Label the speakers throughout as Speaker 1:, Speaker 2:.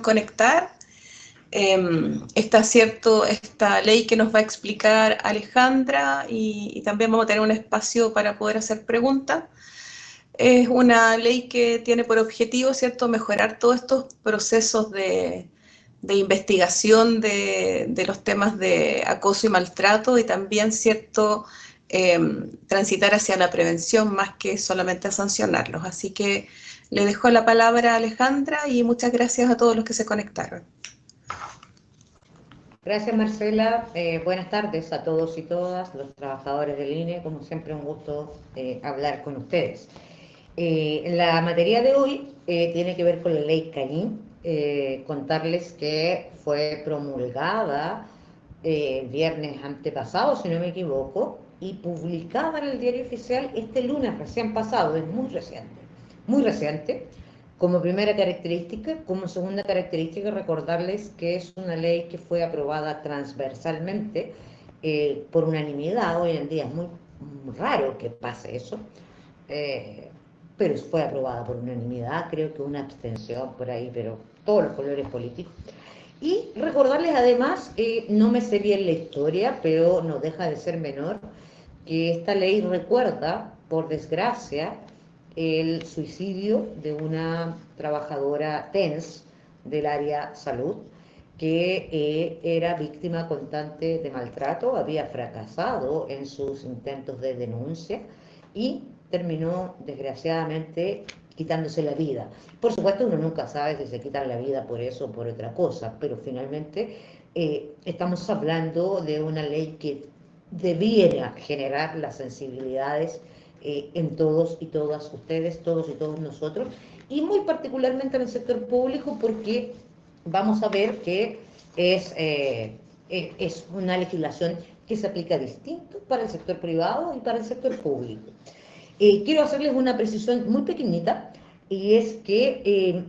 Speaker 1: conectar. Está cierto esta ley que nos va a explicar Alejandra y también vamos a tener un espacio para poder hacer preguntas. Es una ley que tiene por objetivo, ¿cierto?, mejorar todos estos procesos de investigación de los temas de acoso y maltrato y también, ¿cierto?, transitar hacia la prevención más que solamente a sancionarlos. Así que le dejo la palabra a Alejandra y muchas gracias a todos los que se conectaron.
Speaker 2: Gracias, Marcela. Buenas tardes a todos y todas los trabajadores del INE. Como siempre, un gusto hablar con ustedes. La materia de hoy tiene que ver con la ley Carín. Contarles que fue promulgada el viernes antepasado, si no me equivoco, y publicada en el Diario Oficial este lunes recién pasado. Es muy reciente, muy reciente. Como primera característica. Como segunda característica, recordarles que es una ley que fue aprobada transversalmente por unanimidad. Hoy en día es muy raro que pase eso, pero fue aprobada por unanimidad, creo que una abstención por ahí, pero todos los colores políticos. Y recordarles además, no me sé bien la historia, pero no deja de ser menor, que esta ley recuerda, por desgracia, el suicidio de una trabajadora TENS del área salud, que era víctima constante de maltrato, había fracasado en sus intentos de denuncia y terminó, desgraciadamente, quitándose la vida. Por supuesto, uno nunca sabe si se quitan la vida por eso o por otra cosa, pero finalmente estamos hablando de una ley que debiera generar las sensibilidades en todos y todas ustedes, todos y todos nosotros, y muy particularmente en el sector público, porque vamos a ver que es una legislación que se aplica distinto para el sector privado y para el sector público. Quiero hacerles una precisión muy pequeñita, y es que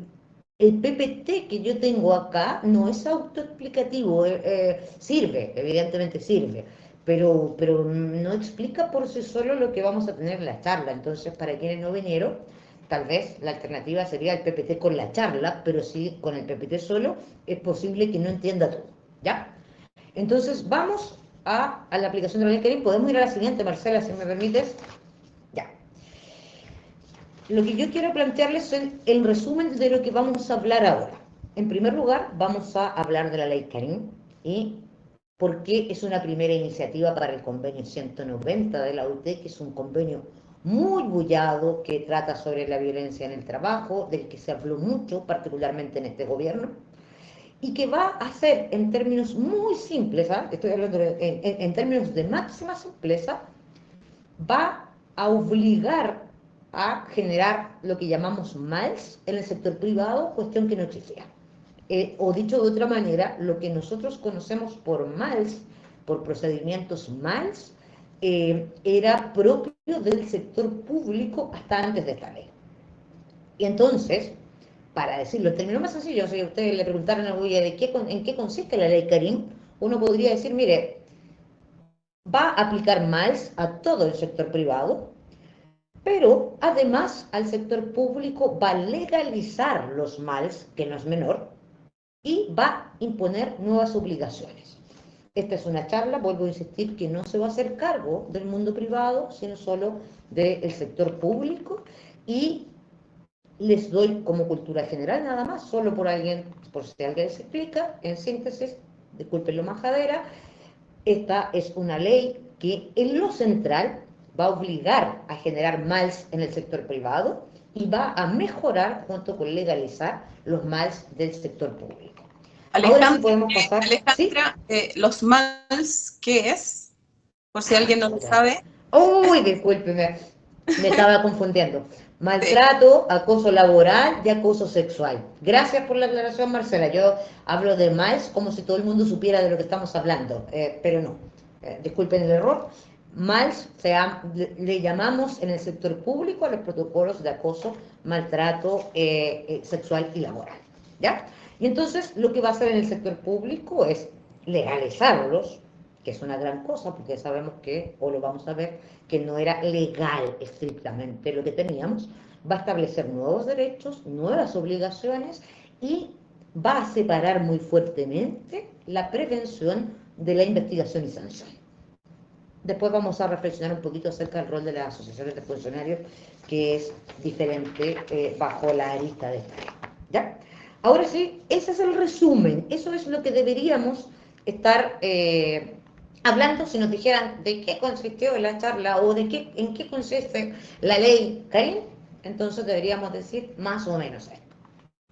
Speaker 2: el PPT que yo tengo acá no es autoexplicativo, sirve, evidentemente sirve, pero no explica por sí solo lo que vamos a tener en la charla. Entonces, para quienes no vinieron, tal vez la alternativa sería el PPT con la charla, pero sí con el PPT solo es posible que no entienda todo, ¿ya? Entonces, vamos a la aplicación de la ley Carín. Podemos ir a la siguiente, Marcela, si me permites. Ya. Lo que yo quiero plantearles es el resumen de lo que vamos a hablar ahora. En primer lugar, vamos a hablar de la ley Carín y por qué es una primera iniciativa para el convenio 190 de la OIT, que es un convenio muy bullado que trata sobre la violencia en el trabajo, del que se habló mucho, particularmente en este gobierno, y que va a hacer, en términos muy simples, estoy hablando en términos de máxima simpleza, va a obligar a generar lo que llamamos MALS en el sector privado, cuestión que no existía. O dicho de otra manera, lo que nosotros conocemos por MALS, por procedimientos MALS, era propio del sector público hasta antes de esta ley. Y entonces, para decirlo en términos más sencillos, si ustedes le preguntaran a Guilla en qué consiste la ley Carín, uno podría decir, mire, va a aplicar MALS a todo el sector privado, pero además al sector público va a legalizar los MALS, que no es menor, y va a imponer nuevas obligaciones. Esta es una charla, vuelvo a insistir, que no se va a hacer cargo del mundo privado, sino solo del sector público, y les doy como cultura general nada más, solo por si alguien se explica, en síntesis, disculpen lo majadera, esta es una ley que en lo central va a obligar a generar MALS en el sector privado y va a mejorar, junto con legalizar, los MALS del sector público.
Speaker 1: Alejandra,
Speaker 2: ahora sí podemos pasar.
Speaker 1: Alejandra, ¿sí? Los MALS, ¿qué es? Por si alguien no lo sabe.
Speaker 2: Uy, discúlpeme, me estaba confundiendo. Maltrato, acoso laboral y acoso sexual. Gracias por la aclaración, Marcela. Yo hablo de MALS como si todo el mundo supiera de lo que estamos hablando, pero no. Disculpen el error. MALS le llamamos en el sector público a los protocolos de acoso, maltrato sexual y laboral, ¿ya? Y entonces lo que va a hacer en el sector público es legalizarlos, que es una gran cosa, porque sabemos que, o lo vamos a ver, que no era legal estrictamente lo que teníamos. Va a establecer nuevos derechos, nuevas obligaciones y va a separar muy fuertemente la prevención de la investigación y sanción. Después vamos a reflexionar un poquito acerca del rol de las asociaciones de funcionarios, que es diferente bajo la arista de esta ley. ¿Ya? Ahora sí, ese es el resumen, eso es lo que deberíamos estar hablando si nos dijeran de qué consistió la charla o en qué consiste la ley Karim, entonces deberíamos decir más o menos esto.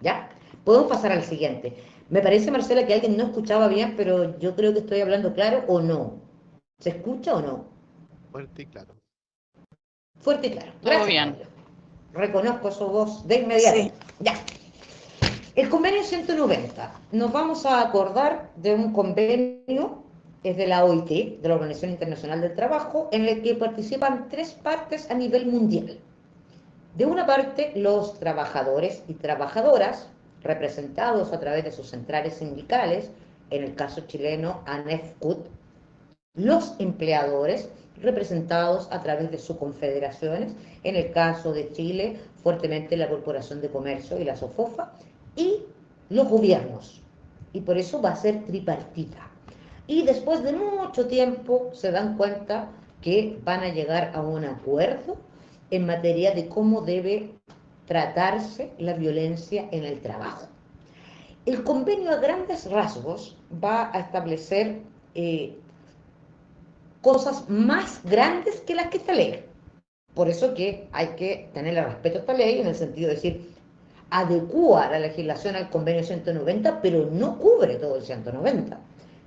Speaker 2: ¿Ya? Podemos pasar al siguiente. Me parece, Marcela, que alguien no escuchaba bien, pero yo creo que estoy hablando claro o no. ¿Se escucha o no?
Speaker 3: Fuerte y claro.
Speaker 2: Fuerte y claro.
Speaker 4: Todo
Speaker 2: Gracias,
Speaker 4: bien.
Speaker 2: Claudio. Reconozco su voz de inmediato.
Speaker 1: Sí.
Speaker 2: Ya. El convenio 190. Nos vamos a acordar de un convenio, es de la OIT, de la Organización Internacional del Trabajo, en el que participan 3 partes a nivel mundial. De una parte, los trabajadores y trabajadoras, representados a través de sus centrales sindicales, en el caso chileno, ANEFCUT, los empleadores, representados a través de sus confederaciones, en el caso de Chile, fuertemente la Corporación de Comercio y la SOFOFA, y los gobiernos. Y por eso va a ser tripartita. Y después de mucho tiempo se dan cuenta que van a llegar a un acuerdo en materia de cómo debe tratarse la violencia en el trabajo. El convenio a grandes rasgos va a establecer cosas más grandes que las que esta ley. Por eso que hay que tenerle respeto a esta ley en el sentido de decir, adecúa la legislación al convenio 190, pero no cubre todo el 190.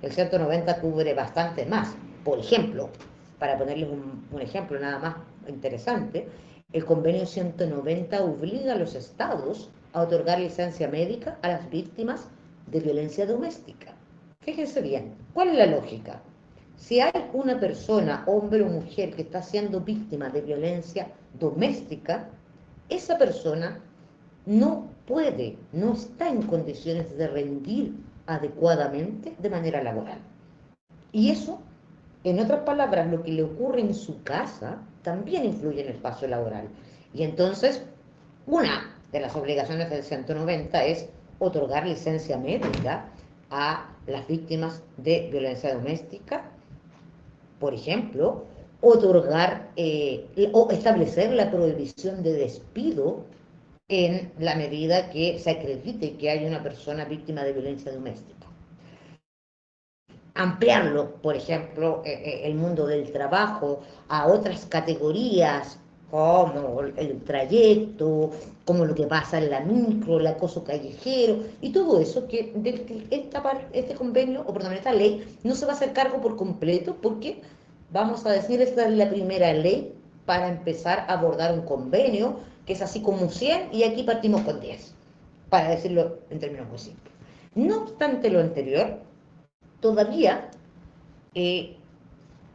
Speaker 2: El 190 cubre bastante más. Por ejemplo, para ponerles un ejemplo nada más interesante, el convenio 190 obliga a los estados a otorgar licencia médica a las víctimas de violencia doméstica. Fíjense bien, ¿cuál es la lógica? Si hay una persona, hombre o mujer, que está siendo víctima de violencia doméstica, esa persona no puede, no está en condiciones de rendir adecuadamente de manera laboral. Y eso, en otras palabras, lo que le ocurre en su casa también influye en el espacio laboral. Y entonces, una de las obligaciones del 190 es otorgar licencia médica a las víctimas de violencia doméstica, por ejemplo, otorgar o establecer la prohibición de despido en la medida que se acredite que hay una persona víctima de violencia doméstica. Ampliarlo, por ejemplo, el mundo del trabajo a otras categorías como el trayecto, como lo que pasa en la micro, el acoso callejero y todo eso que este convenio, o perdón, esta ley no se va a hacer cargo por completo porque vamos a decir, esta es la primera ley para empezar a abordar un convenio que es así como 100 y aquí partimos con 10, para decirlo en términos muy simples. No obstante lo anterior, todavía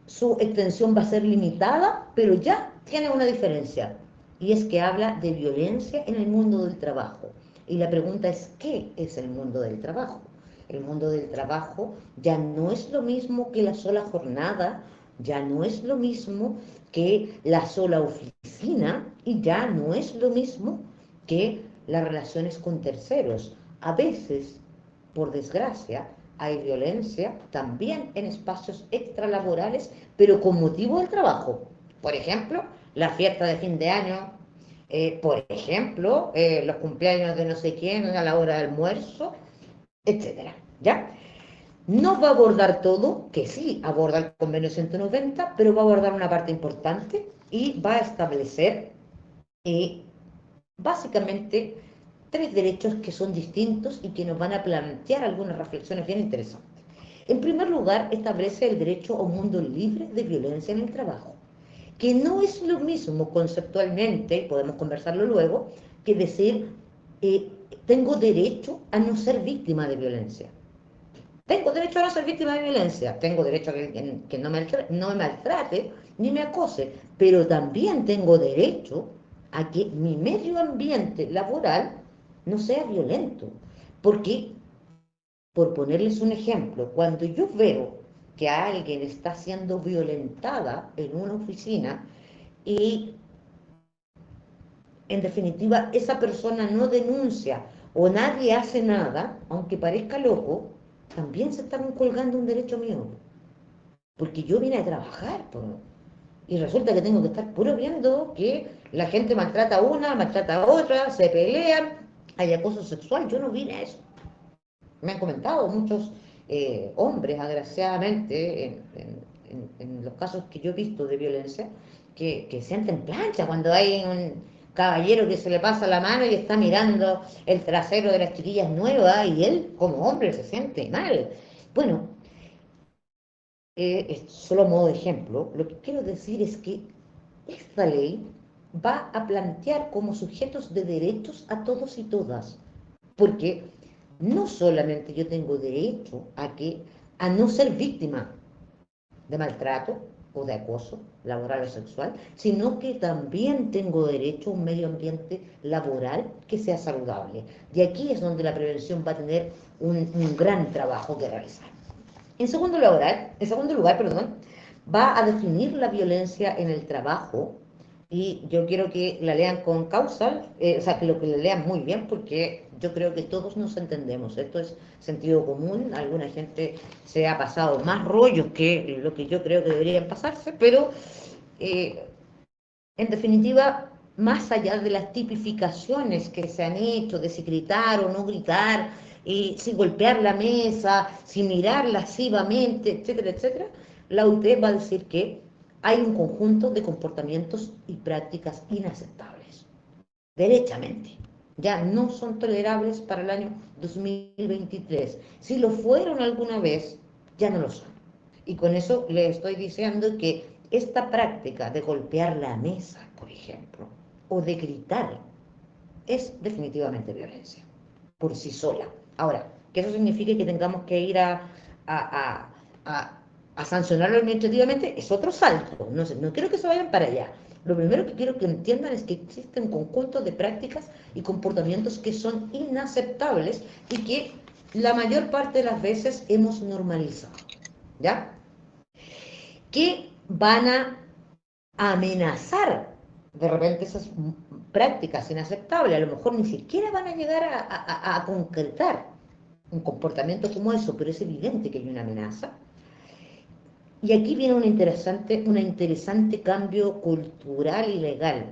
Speaker 2: su extensión va a ser limitada, pero ya tiene una diferencia, y es que habla de violencia en el mundo del trabajo. Y la pregunta es, ¿qué es el mundo del trabajo? El mundo del trabajo ya no es lo mismo que la sola jornada, ya no es lo mismo que la sola oficina, y ya no es lo mismo que las relaciones con terceros. A veces, por desgracia, hay violencia también en espacios extralaborales, pero con motivo del trabajo. Por ejemplo, la fiesta de fin de año, por ejemplo, los cumpleaños de no sé quién a la hora del almuerzo, etcétera. ¿Ya? No va a abordar todo, que sí aborda el convenio 190, pero va a abordar una parte importante y va a establecer básicamente 3 derechos que son distintos y que nos van a plantear algunas reflexiones bien interesantes. En primer lugar, establece el derecho a un mundo libre de violencia en el trabajo, que no es lo mismo conceptualmente, podemos conversarlo luego, que decir, tengo derecho a no ser víctima de violencia. Tengo derecho a no ser víctima de violencia, tengo derecho a que no me maltrate ni me acose, pero también tengo derecho a que mi medio ambiente laboral no sea violento. Porque, por ponerles un ejemplo, cuando yo veo que alguien está siendo violentada en una oficina y en definitiva esa persona no denuncia o nadie hace nada, aunque parezca loco, también se están colgando un derecho mío. Porque yo vine a trabajar, po, y resulta que tengo que estar puro viendo que la gente maltrata a una, maltrata a otra, se pelean, hay acoso sexual. Yo no vine a eso. Me han comentado muchos hombres, agraciadamente, en los casos que yo he visto de violencia, que sienten plancha cuando hay un caballero que se le pasa la mano y está mirando el trasero de las chiquillas nuevas y él como hombre se siente mal. Bueno, solo a modo de ejemplo, lo que quiero decir es que esta ley va a plantear como sujetos de derechos a todos y todas, porque no solamente yo tengo derecho a no ser víctima de maltrato o de acoso laboral o sexual, sino que también tengo derecho a un medio ambiente laboral que sea saludable. Y aquí es donde la prevención va a tener un gran trabajo que realizar. En segundo lugar, va a definir la violencia en el trabajo y yo quiero que la lean con causal, o sea, que lo que la lean muy bien porque yo creo que todos nos entendemos. Esto es sentido común, alguna gente se ha pasado más rollos que lo que yo creo que deberían pasarse, pero eh, en definitiva, más allá de las tipificaciones que se han hecho de si gritar o no gritar, y si golpear la mesa, si mirar lascivamente, etcétera, etcétera, la UTE va a decir que hay un conjunto de comportamientos y prácticas inaceptables, derechamente. Ya no son tolerables para el año 2023. Si lo fueron alguna vez, ya no lo son. Y con eso le estoy diciendo que esta práctica de golpear la mesa, por ejemplo, o de gritar, es definitivamente violencia, por sí sola. Ahora, que eso signifique que tengamos que ir a, a, a sancionarlo administrativamente, es otro salto. No sé, no quiero que se vayan para allá. Lo primero que quiero que entiendan es que existen conjuntos de prácticas y comportamientos que son inaceptables y que la mayor parte de las veces hemos normalizado. ¿Ya? Que van a amenazar de repente esas prácticas inaceptables, a lo mejor ni siquiera van a llegar a concretar un comportamiento como eso, pero es evidente que hay una amenaza. Y aquí viene un interesante cambio cultural y legal,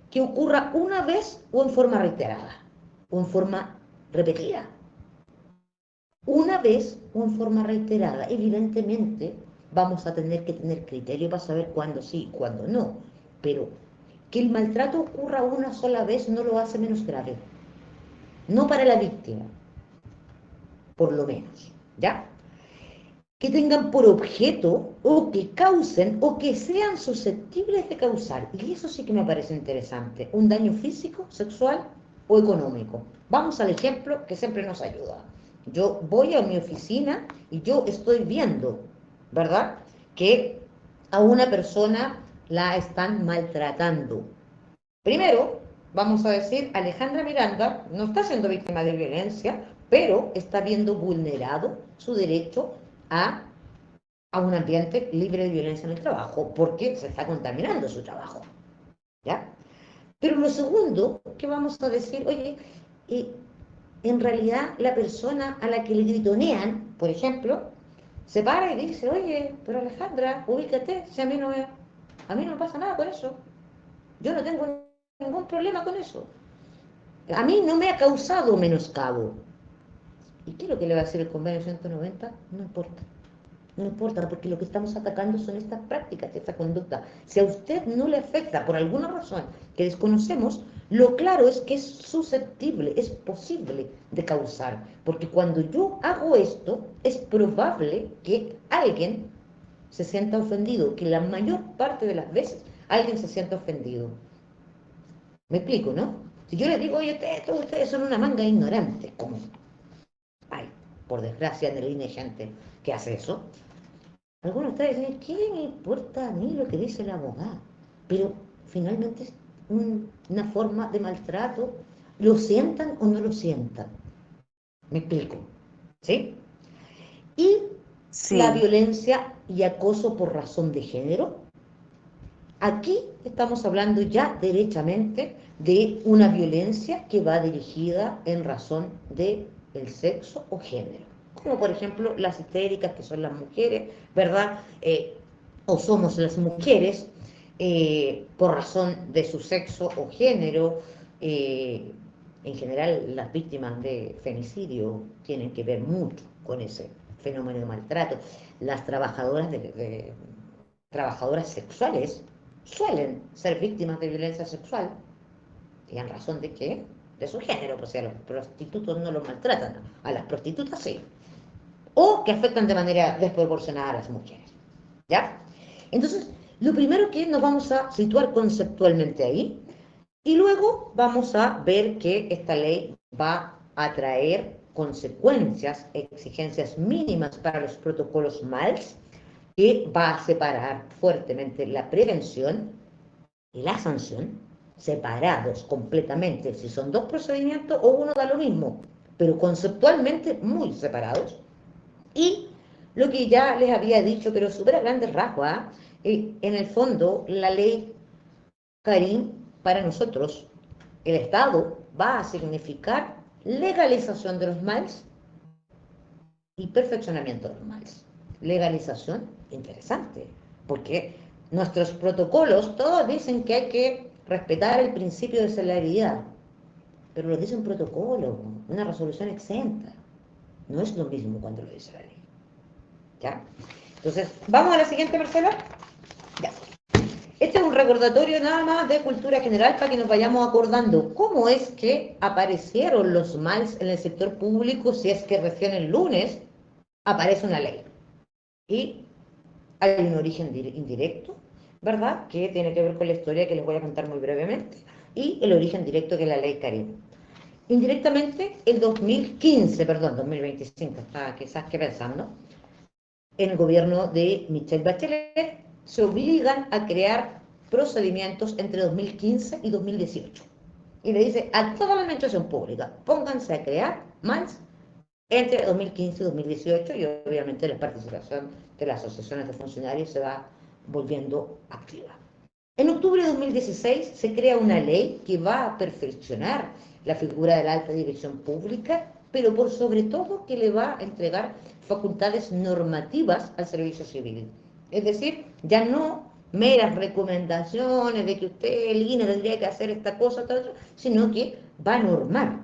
Speaker 2: que ocurra una vez o en forma reiterada, o en forma repetida. Una vez o en forma reiterada, evidentemente vamos a tener que tener criterio para saber cuándo sí y cuándo no, pero que el maltrato ocurra una sola vez no lo hace menos grave, no para la víctima, por lo menos, ¿ya? Que tengan por objeto o que causen o que sean susceptibles de causar, y eso sí que me parece interesante, un daño físico, sexual o económico. Vamos al ejemplo que siempre nos ayuda. Yo voy a mi oficina y yo estoy viendo, ¿verdad?, que a una persona la están maltratando. Primero, vamos a decir, Alejandra Miranda no está siendo víctima de violencia, pero está viendo vulnerado su derecho a, a un ambiente libre de violencia en el trabajo, porque se está contaminando su trabajo. ¿Ya? Pero lo segundo que vamos a decir, oye, en realidad la persona a la que le gritonean, por ejemplo, se para y dice, oye, pero Alejandra, ubícate, si a mí no me pasa nada con eso. Yo no tengo ningún problema con eso. A mí no me ha causado menoscabo. ¿Y qué es lo que le va a hacer el convenio 190? No importa. No importa, porque lo que estamos atacando son estas prácticas, esta conducta. Si a usted no le afecta por alguna razón que desconocemos, lo claro es que es susceptible, es posible de causar. Porque cuando yo hago esto, es probable que alguien se sienta ofendido, que la mayor parte de las veces alguien se sienta ofendido. Me explico, ¿no? Si yo les digo, oye, todos ustedes son una manga ignorante, como hay, por desgracia, en el INE gente que hace eso, algunos de ustedes dicen, ¿qué me importa a mí lo que dice el abogado? Pero finalmente es una forma de maltrato, lo sientan o no lo sientan. Me explico, ¿sí? Y la
Speaker 1: Sí,
Speaker 2: violencia y acoso por razón de género, Aquí estamos hablando ya derechamente de una violencia que va dirigida en razón de el sexo o género, como por ejemplo las histéricas, que son las mujeres, ¿verdad? O somos las mujeres por razón de su sexo o género. En general, las víctimas de femicidio tienen que ver mucho con ese fenómeno de maltrato. Las trabajadoras sexuales suelen ser víctimas de violencia sexual. ¿Y en razón de qué? De su género, pues, o sea, los prostitutos no los maltratan, a las prostitutas sí. O que afectan de manera desproporcionada a las mujeres. ¿Ya? Entonces, lo primero que nos vamos a situar conceptualmente ahí, y luego vamos a ver que esta ley va a traer consecuencias, exigencias mínimas para los protocolos MALS, que va a separar fuertemente la prevención y la sanción, separados completamente. Si son dos procedimientos o uno da lo mismo, pero conceptualmente muy separados. Y lo que ya les había dicho, pero súper a grandes rasgos, en el fondo, la ley Karim, para nosotros, el Estado va a significar legalización de los males y perfeccionamiento de los males. Legalización, interesante, porque nuestros protocolos, todos dicen que hay que respetar el principio de celeridad, pero lo dice un protocolo, una resolución exenta. No es lo mismo cuando lo dice la ley. ¿Ya? Entonces, ¿vamos a la siguiente, Marcela? Ya. Este es un recordatorio nada más de cultura general para que nos vayamos acordando cómo es que aparecieron los MALS en el sector público, si es que recién el lunes aparece una ley. Y hay un origen indirecto, ¿verdad? Que tiene que ver con la historia que les voy a contar muy brevemente, y el origen directo que es la ley Karim. Indirectamente, el 2015, perdón, 2025, está quizás que pensando, en el gobierno de Michelle Bachelet se obligan a crear procedimientos entre 2015 y 2018. Y le dice a toda la administración pública, pónganse a crear más entre 2015 y 2018, y obviamente la participación de las asociaciones de funcionarios se va volviendo activa. En octubre de 2016 se crea una ley que va a perfeccionar la figura de la alta dirección pública, pero por sobre todo que le va a entregar facultades normativas al servicio civil. Es decir, ya no meras recomendaciones de que usted, el INE, tendría que hacer esta cosa, sino que va a normar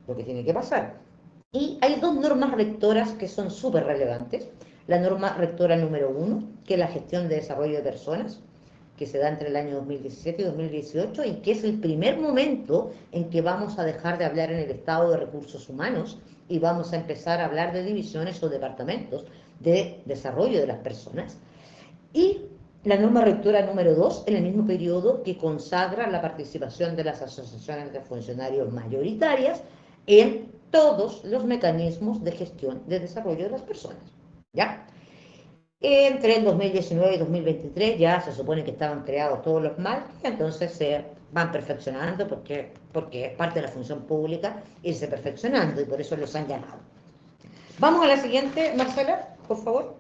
Speaker 2: lo que tiene que pasar. Y hay dos normas rectoras que son súper relevantes. La norma rectora número 1, que es la gestión de desarrollo de personas, que se da entre el año 2017 y 2018, y que es el primer momento en que vamos a dejar de hablar en el Estado de recursos humanos y vamos a empezar a hablar de divisiones o departamentos de desarrollo de las personas. Y la norma rectora número 2, en el mismo periodo, que consagra la participación de las asociaciones de funcionarios mayoritarias en todos los mecanismos de gestión de desarrollo de las personas. ¿Ya? Entre el 2019 y 2023 ya se supone que estaban creados todos los MAL, y entonces se van perfeccionando porque es parte de la función pública irse perfeccionando, y por eso los han llamado. Vamos a la siguiente, Marcela, por favor.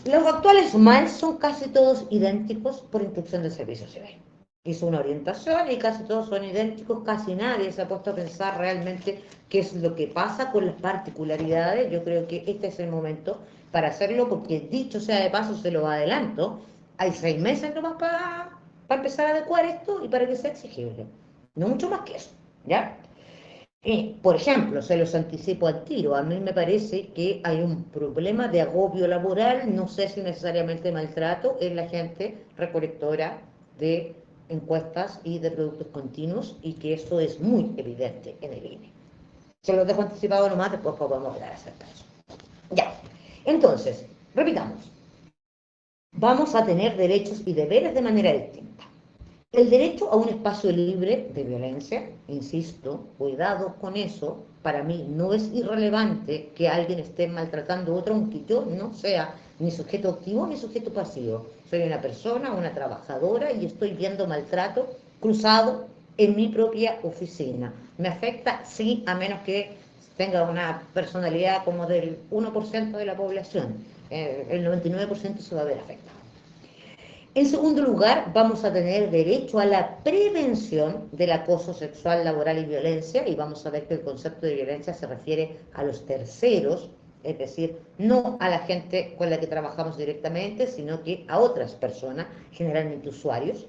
Speaker 2: Los actuales MAL son casi todos idénticos por instrucción del Servicio Civil. Hizo una orientación y casi todos son idénticos, casi nadie se ha puesto a pensar realmente qué es lo que pasa con las particularidades. Yo creo que este es el momento para hacerlo, porque dicho sea de paso, se lo adelanto, hay 6 meses nomás para empezar a adecuar esto y para que sea exigible. No mucho más que eso, ¿ya? Por ejemplo, se los anticipo al tiro, a mí me parece que hay un problema de agobio laboral, no sé si necesariamente maltrato, en la gente recolectora de encuestas y de productos continuos, y que eso es muy evidente en el INE. Se los dejo anticipado nomás, después podemos hablar acerca de eso. Ya, entonces, repitamos, vamos a tener derechos y deberes de manera distinta. El derecho a un espacio libre de violencia, insisto, cuidado con eso, para mí no es irrelevante que alguien esté maltratando a otro, aunque yo no sea ni sujeto activo ni sujeto pasivo. Soy una persona, una trabajadora, y estoy viendo maltrato cruzado en mi propia oficina. ¿Me afecta? Sí, a menos que tenga una personalidad como del 1% de la población. El 99% se va a ver afectado. En segundo lugar, vamos a tener derecho a la prevención del acoso sexual, laboral y violencia, y vamos a ver que el concepto de violencia se refiere a los terceros, es decir, no a la gente con la que trabajamos directamente, sino que a otras personas, generalmente usuarios,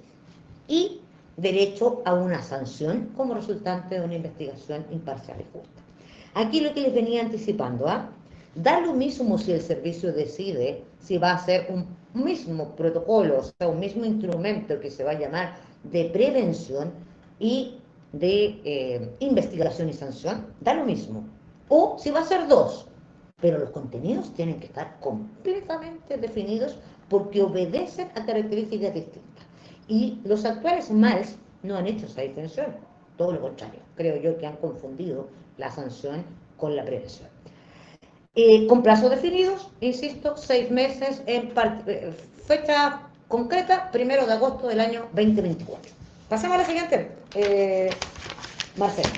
Speaker 2: y derecho a una sanción como resultante de una investigación imparcial y justa. Aquí lo que les venía anticipando, da lo mismo si el servicio decide si va a ser un mismo protocolo, o sea, un mismo instrumento que se va a llamar de prevención y de investigación y sanción, da lo mismo. O si va a ser dos, pero los contenidos tienen que estar completamente definidos porque obedecen a características distintas. Y los actuales MALS no han hecho esa distinción, todo lo contrario, creo yo que han confundido la sanción con la prevención. Con plazos definidos, insisto, 6 meses, en fecha concreta, 1 de agosto del año 2024. Pasemos a la siguiente, Marcela.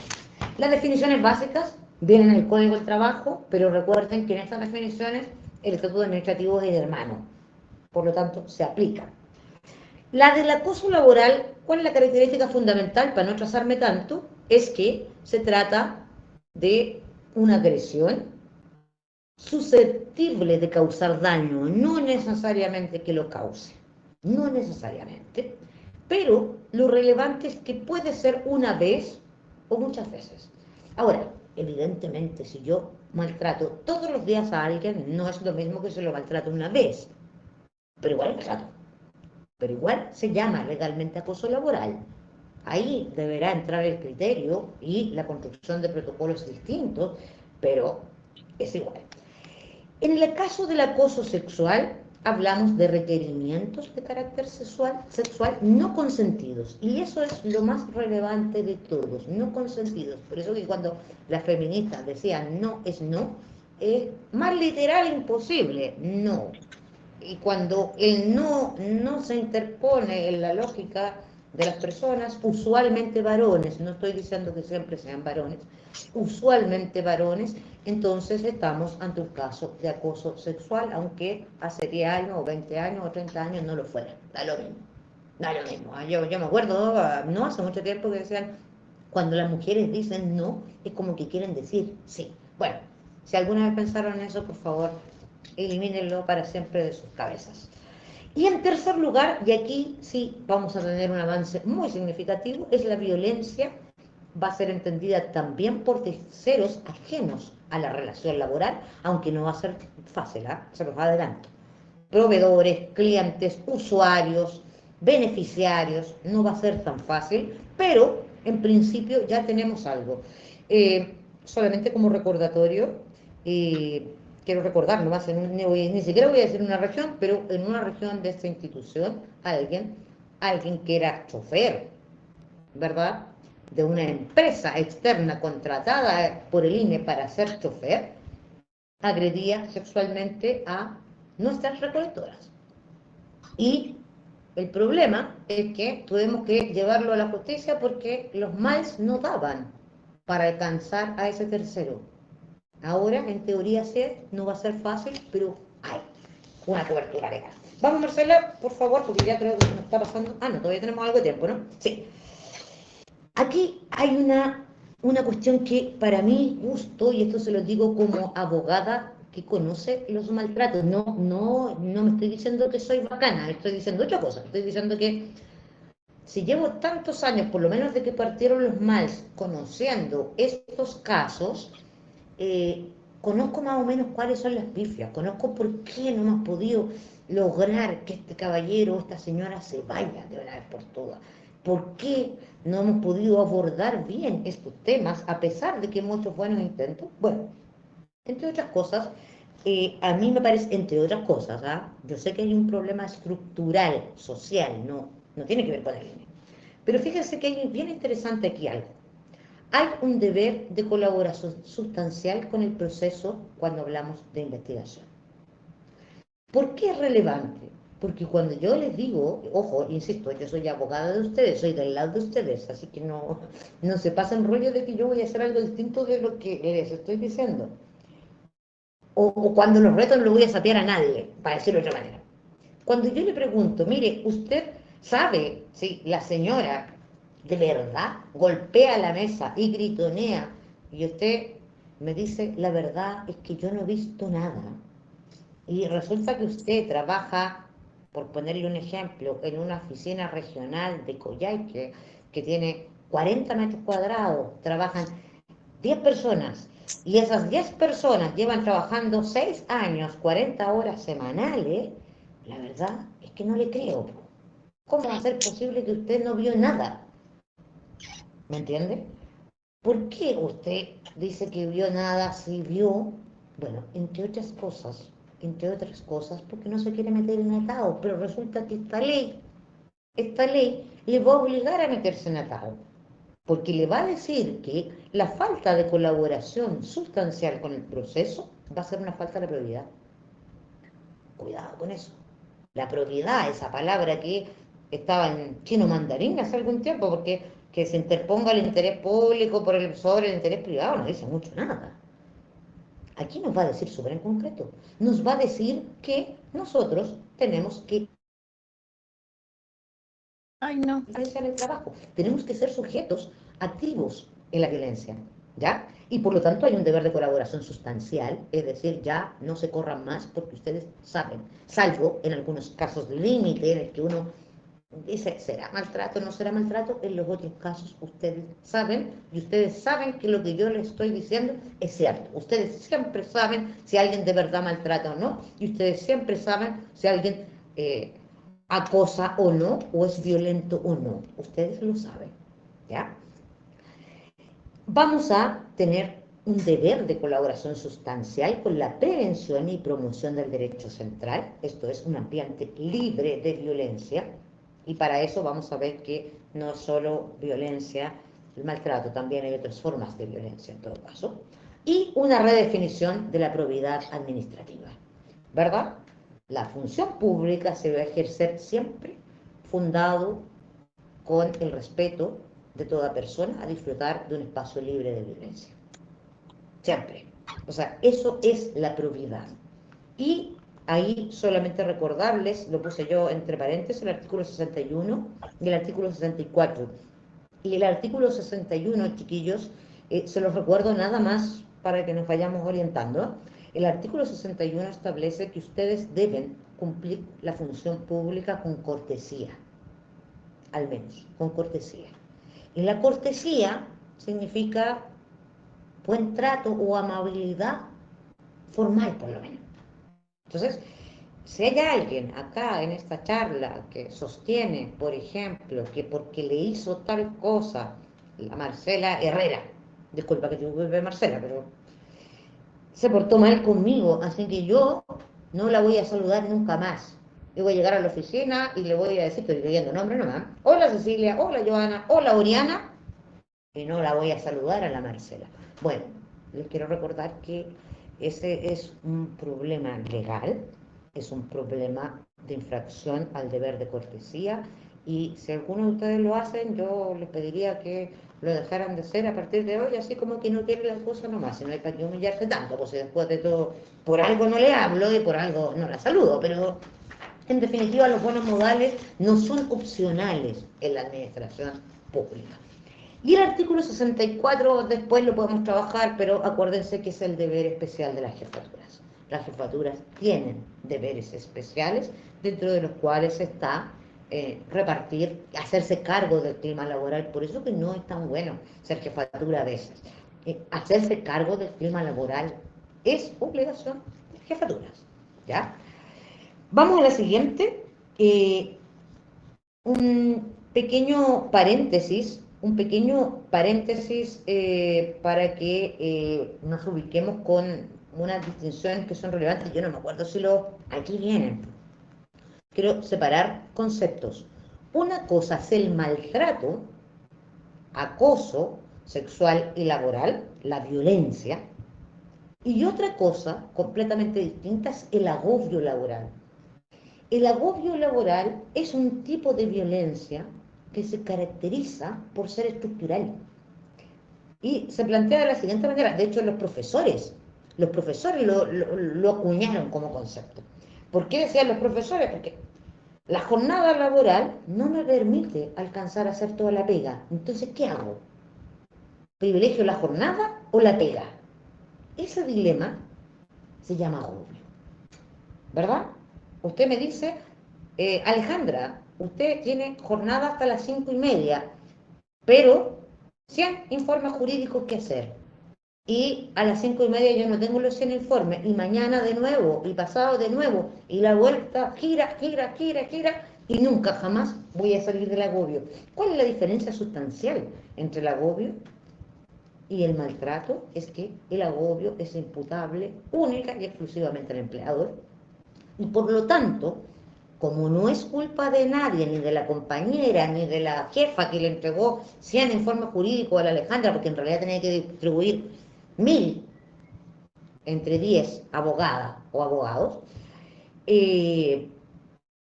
Speaker 2: Las definiciones básicas vienen en el Código del Trabajo, pero recuerden que en estas definiciones el Estatuto Administrativo es hermano, por lo tanto se aplica. La del acoso laboral, ¿cuál es la característica fundamental para no trazarme tanto? Es que se trata de una agresión susceptible de causar daño, no necesariamente que lo cause, no necesariamente, pero lo relevante es que puede ser una vez o muchas veces. Ahora, evidentemente, si yo maltrato todos los días a alguien, no es lo mismo que si lo maltrato una vez, pero igual maltrato, pero igual se llama legalmente acoso laboral. Ahí deberá entrar el criterio y la construcción de protocolos distintos, pero es igual. En el caso del acoso sexual, hablamos de requerimientos de carácter sexual no consentidos. Y eso es lo más relevante de todos, no consentidos. Por eso que cuando las feministas decían no es no, es más literal imposible, no. Y cuando el no se interpone en la lógica de las personas, usualmente varones, no estoy diciendo que siempre sean varones, usualmente varones, entonces estamos ante un caso de acoso sexual, aunque hace 10 años o 20 años o 30 años no lo fuera, da lo mismo. Da lo mismo. Yo me acuerdo, no hace mucho tiempo que decían, cuando las mujeres dicen no, es como que quieren decir sí. Bueno, si alguna vez pensaron en eso, por favor, elimínenlo para siempre de sus cabezas. Y en tercer lugar, y aquí sí vamos a tener un avance muy significativo, es la violencia, va a ser entendida también por terceros ajenos a la relación laboral, aunque no va a ser fácil, se los adelanto. Proveedores, clientes, usuarios, beneficiarios, no va a ser tan fácil, pero en principio ya tenemos algo. Solamente como recordatorio, quiero recordar, no va a ser ni siquiera voy a decir una región, pero en una región de esta institución, alguien que era chofer, ¿verdad?, de una empresa externa contratada por el INE para ser chofer, agredía sexualmente a nuestras recolectoras. Y el problema es que tuvimos que llevarlo a la justicia porque los MALS no daban para alcanzar a ese tercero. Ahora, en teoría, sí, no va a ser fácil, pero hay una cobertura legal. Vamos, Marcela, por favor, porque ya creo que nos está pasando. No, todavía tenemos algo de tiempo, ¿no? Sí. Aquí hay una cuestión que para mí gusto, y esto se lo digo como abogada que conoce los maltratos, no me estoy diciendo que soy bacana, estoy diciendo otra cosa, estoy diciendo que si llevo tantos años, por lo menos de que partieron los MALS, conociendo estos casos, conozco más o menos cuáles son las pifias, conozco por qué no hemos podido lograr que este caballero o esta señora se vaya de una vez por todas. ¿Por qué no hemos podido abordar bien estos temas a pesar de que muchos buenos intentos? Bueno, entre otras cosas, a mí me parece, entre otras cosas, yo sé que hay un problema estructural, social, no tiene que ver con el INE. Pero fíjense que hay bien interesante aquí algo. Hay un deber de colaboración sustancial con el proceso cuando hablamos de investigación. ¿Por qué es relevante? Porque cuando yo les digo, ojo, insisto, yo soy abogada de ustedes, soy del lado de ustedes, así que no se pasen rollo de que yo voy a hacer algo distinto de lo que les estoy diciendo. O cuando los retos no lo voy a sapear a nadie, para decirlo de otra manera. Cuando yo le pregunto, mire, usted sabe si la señora de verdad golpea la mesa y gritonea, y usted me dice, la verdad es que yo no he visto nada, y resulta que usted trabaja, por ponerle un ejemplo, en una oficina regional de Coyhaique, que tiene 40 metros cuadrados, trabajan 10 personas, y esas 10 personas llevan trabajando 6 años, 40 horas semanales, la verdad es que no le creo. ¿Cómo va a ser posible que usted no vio nada? ¿Me entiende? ¿Por qué usted dice que vio nada si vio? Bueno, entre otras cosas, porque no se quiere meter en atado, pero resulta que esta ley le va a obligar a meterse en atado, porque le va a decir que la falta de colaboración sustancial con el proceso va a ser una falta de probidad. Cuidado con eso. La propiedad, esa palabra que estaba en chino mandarín hace algún tiempo, porque que se interponga el interés público sobre el interés privado no dice mucho nada. Aquí nos va a decir súper en concreto, nos va a decir que nosotros tenemos que
Speaker 1: Ay, no.
Speaker 2: diferenciar el trabajo, tenemos que ser sujetos activos en la violencia, ¿ya? Y por lo tanto hay un deber de colaboración sustancial, es decir, ya no se corran más porque ustedes saben, salvo en algunos casos límite en el que uno dice, ¿será maltrato o no será maltrato? En los otros casos ustedes saben, y ustedes saben que lo que yo les estoy diciendo es cierto. Ustedes siempre saben si alguien de verdad maltrata o no, y ustedes siempre saben si alguien acosa o no, o es violento o no. Ustedes lo saben, ¿ya? Vamos a tener un deber de colaboración sustancial con la prevención y promoción del derecho central, esto es un ambiente libre de violencia, y para eso vamos a ver que no solo violencia, el maltrato, también hay otras formas de violencia en todo caso, y una redefinición de la probidad administrativa, ¿verdad? La función pública se va a ejercer siempre fundado con el respeto de toda persona a disfrutar de un espacio libre de violencia. Siempre. O sea, eso es la probidad. Y ahí solamente recordarles, lo puse yo entre paréntesis, el artículo 61 y el artículo 64. Y el artículo 61, chiquillos, se los recuerdo nada más para que nos vayamos orientando. El artículo 61 establece que ustedes deben cumplir la función pública con cortesía, al menos, con cortesía. Y la cortesía significa buen trato o amabilidad formal, por lo menos. Entonces, si hay alguien acá en esta charla que sostiene, por ejemplo, que porque le hizo tal cosa la Marcela Herrera, disculpa que te vuelva Marcela, pero se portó mal conmigo, así que yo no la voy a saludar nunca más. Yo voy a llegar a la oficina y le voy a decir, estoy leyendo nombre nomás, hola Cecilia, hola Joana, hola Oriana, y no la voy a saludar a la Marcela. Bueno, les quiero recordar que ese es un problema legal, es un problema de infracción al deber de cortesía, y si algunos de ustedes lo hacen, yo les pediría que lo dejaran de hacer a partir de hoy, así como que no quiere la cosa nomás, si no hay para qué humillarse tanto, pues si después de todo, por algo no le hablo y por algo no la saludo, pero en definitiva los buenos modales no son opcionales en la administración pública. Y el artículo 64 después lo podemos trabajar, pero acuérdense que es el deber especial de las jefaturas. Las jefaturas tienen deberes especiales, dentro de los cuales está repartir, hacerse cargo del clima laboral. Por eso que no es tan bueno ser jefatura a veces. Hacerse cargo del clima laboral es obligación de jefaturas, ¿ya? Vamos a la siguiente. Un pequeño paréntesis, para que nos ubiquemos con unas distinciones que son relevantes. Yo no me acuerdo si aquí vienen. Quiero separar conceptos. Una cosa es el maltrato, acoso sexual y laboral, la violencia, y otra cosa completamente distinta es el agobio laboral. El agobio laboral es un tipo de violencia que se caracteriza por ser estructural. Y se plantea de la siguiente manera, de hecho los profesores lo acuñaron como concepto. ¿Por qué decían los profesores? Porque La jornada laboral no me permite alcanzar a hacer toda la pega. Entonces, ¿qué hago? ¿Privilegio la jornada o la pega? Ese dilema se llama agobio, ¿verdad? Usted me dice, Alejandra, usted tiene jornada hasta las 5:30, pero 100 informes jurídicos que hacer. Y a las 5:30 yo no tengo los 100 informes, y mañana de nuevo, y pasado de nuevo, y la vuelta gira, gira, gira, gira, y nunca jamás voy a salir del agobio. ¿Cuál es la diferencia sustancial entre el agobio y el maltrato? Es que el agobio es imputable única y exclusivamente al empleador, y por lo tanto, como no es culpa de nadie, ni de la compañera, ni de la jefa que le entregó 100 informes jurídicos a la Alejandra, porque en realidad tenía que distribuir 1000 entre 10 abogadas o abogados, eh,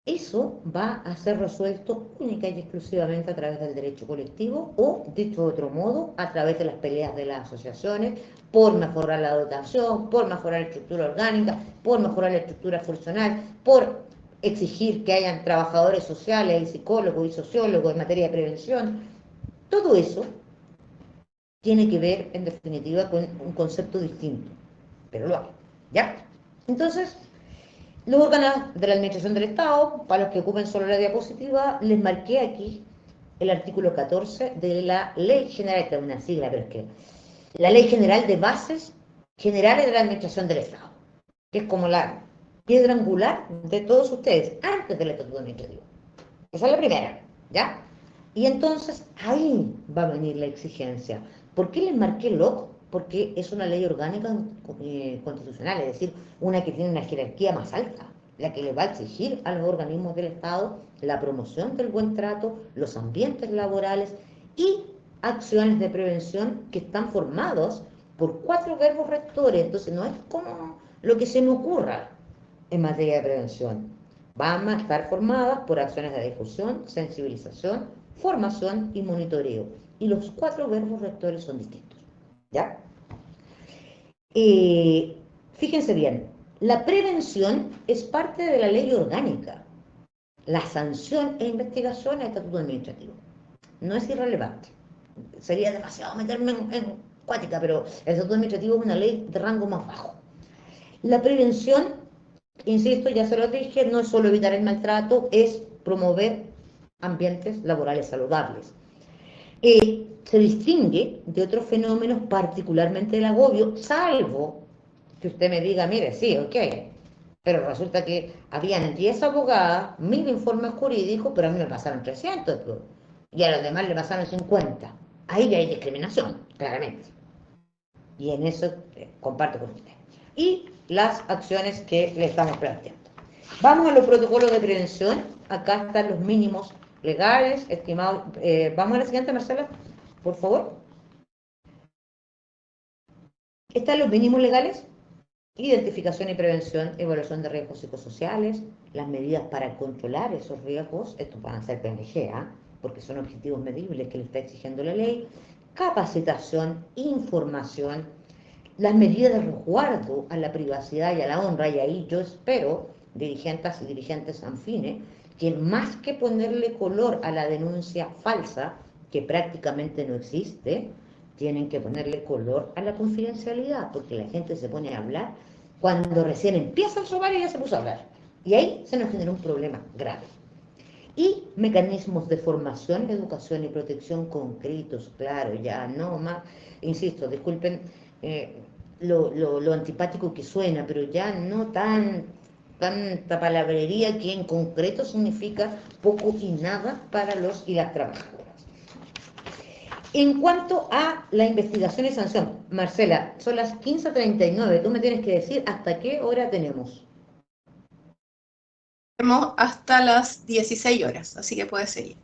Speaker 2: eso va a ser resuelto única y exclusivamente a través del derecho colectivo o, dicho de otro modo, a través de las peleas de las asociaciones por mejorar la dotación, por mejorar la estructura orgánica, por mejorar la estructura funcional, por exigir que hayan trabajadores sociales y psicólogos y sociólogos en materia de prevención. Todo eso tiene que ver, en definitiva, con un concepto distinto, pero lo hay, ¿ya? Entonces, los órganos de la Administración del Estado, para los que ocupen solo la diapositiva, les marqué aquí el artículo 14 de la Ley General, esta es una sigla, pero es que la Ley General de Bases Generales de la Administración del Estado, que es como la piedra angular de todos ustedes, antes del Estatuto Administrativo. Esa es la primera, ¿ya? Y entonces ahí va a venir la exigencia. ¿Por qué les marqué LOC? Porque es una ley orgánica constitucional, es decir, una que tiene una jerarquía más alta, la que le va a exigir a los organismos del Estado la promoción del buen trato, los ambientes laborales y acciones de prevención que están formados por 4 verbos rectores. Entonces no es como lo que se me ocurra en materia de prevención. Van a estar formadas por acciones de difusión, sensibilización, formación y monitoreo. Y los 4 verbos rectores son distintos. ¿Ya? Fíjense bien, la prevención es parte de la ley orgánica. La sanción e investigación es estatuto administrativo. No es irrelevante. Sería demasiado meterme en cuática, pero el estatuto administrativo es una ley de rango más bajo. La prevención, insisto, ya se lo dije, no es solo evitar el maltrato, es promover ambientes laborales saludables. Se distingue de otros fenómenos, particularmente el agobio, salvo que usted me diga, mire, sí, ok, pero resulta que habían 10 abogadas, 1000 informes jurídicos, pero a mí me pasaron 300, y a los demás le pasaron 50. Ahí ya hay discriminación, claramente. Y en eso comparto con usted. Y las acciones que le estamos planteando. Vamos a los protocolos de prevención. Acá están los mínimos legales, estimados. Vamos a la siguiente, Marcela, por favor. Están los mínimos legales: identificación y prevención, evaluación de riesgos psicosociales, las medidas para controlar esos riesgos, estos van a ser PNG, porque son objetivos medibles que le está exigiendo la ley, capacitación, información, las medidas de resguardo a la privacidad y a la honra, y ahí yo espero, dirigentes y dirigentes afines, que más que ponerle color a la denuncia falsa, que prácticamente no existe, tienen que ponerle color a la confidencialidad, porque la gente se pone a hablar cuando recién empieza el sumario y ya se puso a hablar. Y ahí se nos genera un problema grave. Y mecanismos de formación, educación y protección concretos, claro, ya no más, insisto, disculpen lo antipático que suena, pero ya no tanta palabrería que en concreto significa poco y nada para los y las trabajadoras. En cuanto a la investigación y sanción, Marcela, son las 15:39, tú me tienes que decir hasta qué hora tenemos.
Speaker 1: Tenemos hasta las 16 horas, así que puedes seguir.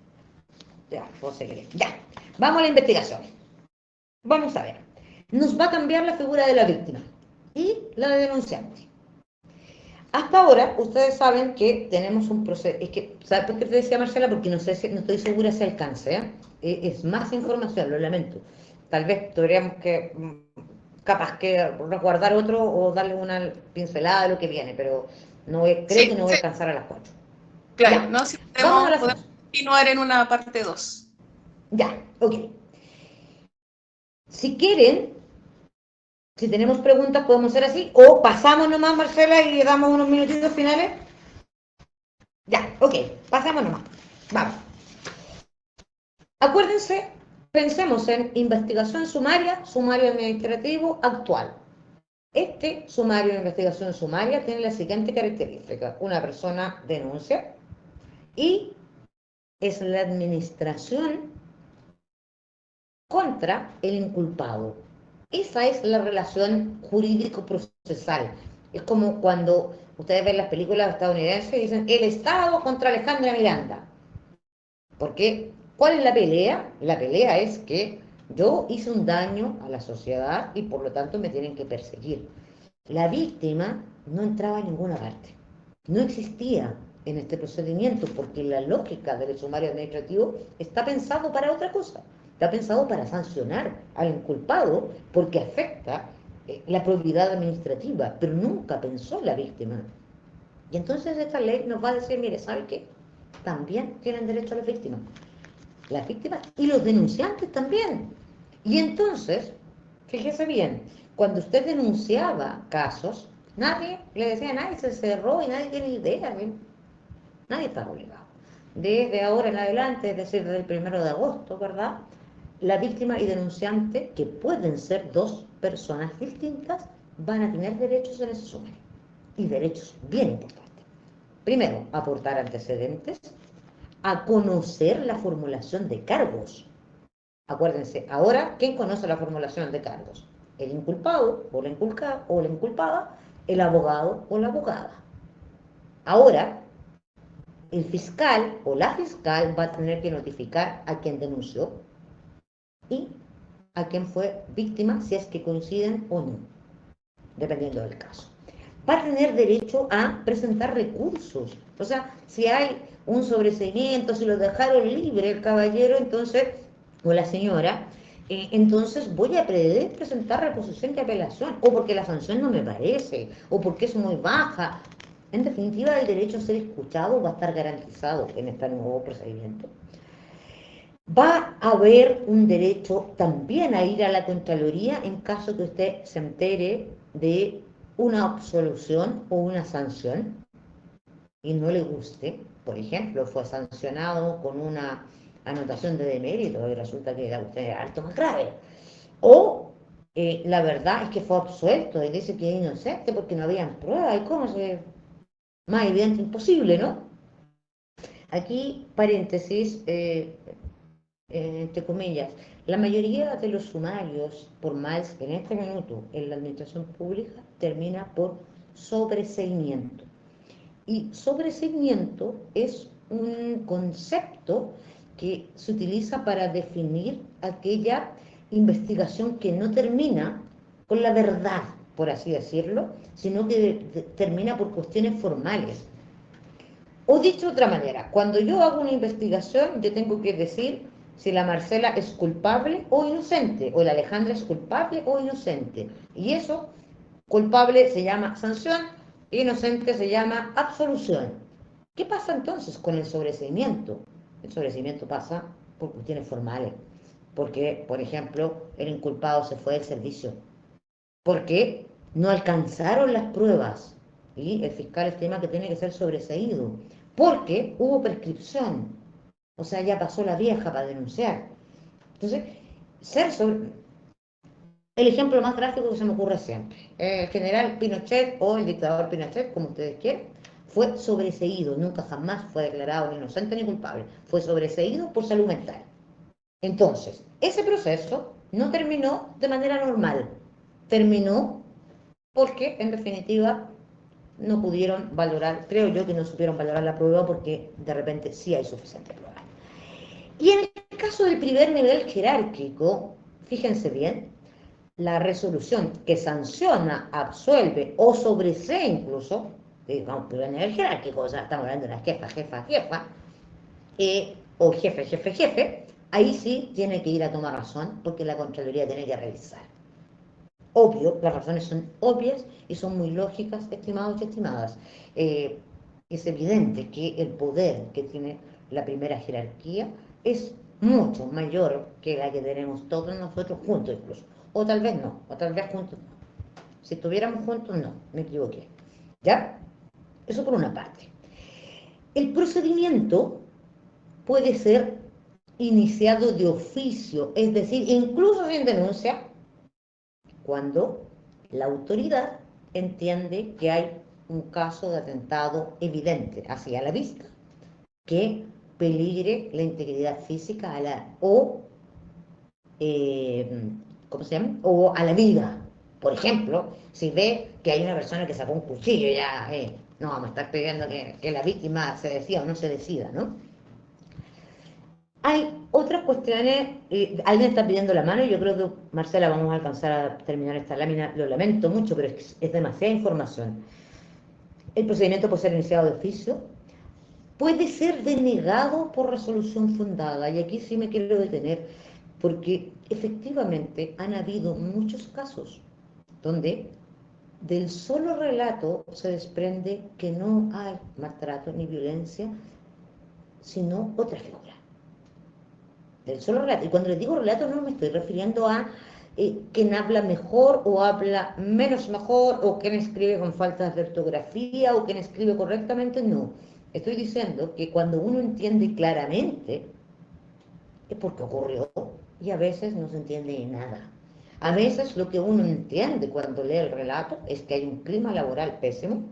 Speaker 2: Ya, puedo seguir. Ya, vamos a la investigación. Vamos a ver. Nos va a cambiar la figura de la víctima y la de denunciante. Hasta ahora, ustedes saben que tenemos un proceso. Es que, ¿sabes por qué te decía, Marcela? Porque no sé si, no estoy segura si alcance. Es más información, lo lamento. Tal vez tendríamos que, capaz que resguardar otro o darle una pincelada de lo que viene, pero no, creo que no voy a alcanzar a las 4.
Speaker 1: Claro,
Speaker 2: Ya,
Speaker 1: ¿no? Si
Speaker 2: vamos a la
Speaker 1: podemos
Speaker 2: sanción.
Speaker 1: continuar en una parte 2.
Speaker 2: Ya, ok. Si quieren, si tenemos preguntas, podemos hacer así, o pasamos nomás, Marcela, y le damos unos minutitos finales. Ya, ok, pasamos nomás. Vamos. Acuérdense, pensemos en investigación sumaria, sumario administrativo actual. Este sumario de investigación sumaria tiene la siguiente característica. Una persona denuncia y es la administración contra el inculpado. Esa es la relación jurídico-procesal. Es como cuando ustedes ven las películas estadounidenses y dicen el Estado contra Alejandra Miranda. Porque, ¿cuál es la pelea? La pelea es que yo hice un daño a la sociedad y por lo tanto me tienen que perseguir. La víctima no entraba en ninguna parte. No existía en este procedimiento porque la lógica del sumario administrativo está pensado para otra cosa. Está pensado para sancionar al inculpado porque afecta la probidad administrativa, pero nunca pensó la víctima. Y entonces esta ley nos va a decir, mire, ¿sabe qué? También tienen derecho a las víctimas y los denunciantes también. Y entonces, fíjese bien, cuando usted denunciaba casos, nadie le decía, nadie se cerró y nadie tiene idea, ¿sí? Nadie está obligado. Desde ahora en adelante, es decir, desde el 1 de agosto, ¿verdad? La víctima y denunciante, que pueden ser dos personas distintas, van a tener derechos en ese sumario. Y derechos bien importantes. Primero, aportar antecedentes, a conocer la formulación de cargos. Acuérdense, ahora, ¿quién conoce la formulación de cargos? El inculpado o la inculpada, el abogado o la abogada. Ahora, el fiscal o la fiscal va a tener que notificar a quien denunció y a quien fue víctima, si es que coinciden o no, dependiendo del caso. Va a tener derecho a presentar recursos. O sea, si hay un sobreseimiento, si lo dejaron libre el caballero, entonces, o la señora, entonces voy a presentar reposición de apelación, o porque la sanción no me parece, o porque es muy baja. En definitiva, el derecho a ser escuchado va a estar garantizado en este nuevo procedimiento. Va a haber un derecho también a ir a la Contraloría en caso que usted se entere de una absolución o una sanción y no le guste. Por ejemplo, fue sancionado con una anotación de demérito y resulta que la cuestión era alto más grave. O la verdad es que fue absuelto y dice que es inocente porque no habían pruebas. ¿Y cómo se...? Más evidente imposible, ¿no? Aquí, paréntesis, entre comillas, la mayoría de los sumarios formales en este minuto en la administración pública termina por sobreseimiento. Y sobreseimiento es un concepto que se utiliza para definir aquella investigación que no termina con la verdad, por así decirlo, sino que termina por cuestiones formales. O dicho de otra manera, cuando yo hago una investigación, yo tengo que decir si la Marcela es culpable o inocente, o la Alejandra es culpable o inocente. Y eso, culpable se llama sanción, inocente se llama absolución. ¿Qué pasa entonces con el sobreseimiento? El sobreseimiento pasa por cuestiones formales, porque, por ejemplo, el inculpado se fue del servicio, porque no alcanzaron las pruebas y el fiscal estima que tiene que ser sobreseído, porque hubo prescripción, o sea, ya pasó la vieja para denunciar. Entonces, ser sobre... El ejemplo más gráfico que se me ocurre siempre, el general Pinochet o el dictador Pinochet, como ustedes quieran, fue sobreseído, nunca jamás fue declarado ni inocente ni culpable, fue sobreseído por salud mental. Entonces, ese proceso no terminó de manera normal, terminó porque en definitiva no pudieron valorar, creo yo que no supieron valorar la prueba porque de repente sí hay suficiente prueba. Y en el caso del primer nivel jerárquico, fíjense bien, la resolución que sanciona, absuelve o sobresee incluso, digamos, primer nivel jerárquico, o sea, estamos hablando de la jefa, o jefe, ahí sí tiene que ir a tomar razón porque la Contraloría tiene que revisar. Obvio, las razones son obvias y son muy lógicas, estimados y estimadas. es evidente que el poder que tiene la primera jerarquía es mucho mayor que la que tenemos todos nosotros juntos incluso. O tal vez no, o tal vez juntos no. Si estuviéramos juntos, no, me equivoqué. ¿Ya? Eso por una parte. El procedimiento puede ser iniciado de oficio, es decir, incluso sin denuncia, cuando la autoridad entiende que hay un caso de atentado evidente hacia la vista, que peligre la integridad física ¿cómo se llama? O a la vida. Por ejemplo, si ve que hay una persona que sacó un cuchillo, ya no vamos a estar pidiendo que la víctima se decida o no se decida, ¿no? Hay otras cuestiones, alguien está pidiendo la mano y yo creo que, Marcela, vamos a alcanzar a terminar esta lámina, lo lamento mucho, pero es demasiada información. El procedimiento puede ser iniciado de oficio, puede ser denegado por resolución fundada, y aquí sí me quiero detener, porque efectivamente han habido muchos casos donde del solo relato se desprende que no hay maltrato ni violencia, sino otra figura. Del solo relato. Y cuando les digo relato no me estoy refiriendo a quien habla mejor o habla menos mejor, o quien escribe con faltas de ortografía, o quien escribe correctamente, no. Estoy diciendo que cuando uno entiende claramente es porque ocurrió, y a veces no se entiende nada. A veces lo que uno entiende cuando lee el relato es que hay un clima laboral pésimo.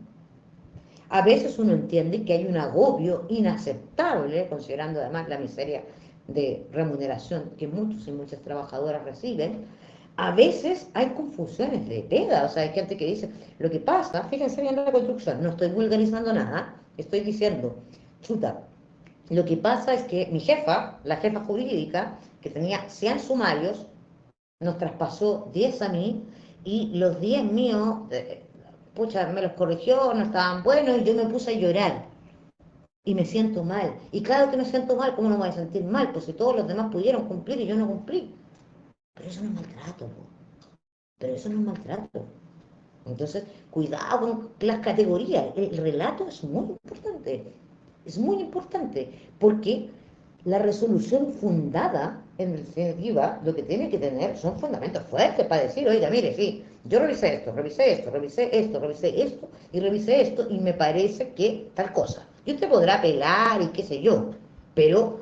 Speaker 2: A veces uno entiende que hay un agobio inaceptable, considerando además la miseria de remuneración que muchos y muchas trabajadoras reciben. A veces hay confusiones de pega, o sea, hay gente que dice, lo que pasa, fíjense bien en la construcción, no estoy vulgarizando nada, estoy diciendo, chuta, lo que pasa es que mi jefa, la jefa jurídica, que tenía 100 sumarios, nos traspasó 10 a mí, y los 10 míos, pucha, me los corrigió, no estaban buenos, y yo me puse a llorar. Y me siento mal. Y claro que me siento mal, ¿cómo no me voy a sentir mal? Pues si todos los demás pudieron cumplir y yo no cumplí. Pero eso no es maltrato, po. Pero eso no es maltrato. Entonces, cuidado con las categorías. El relato es muy importante. Es muy importante porque la resolución fundada, en definitiva, lo que tiene que tener son fundamentos fuertes para decir, oiga, mire, sí, yo revisé esto, revisé esto, revisé esto, revisé esto, y revisé esto, y me parece que tal cosa. Y usted podrá apelar y qué sé yo, pero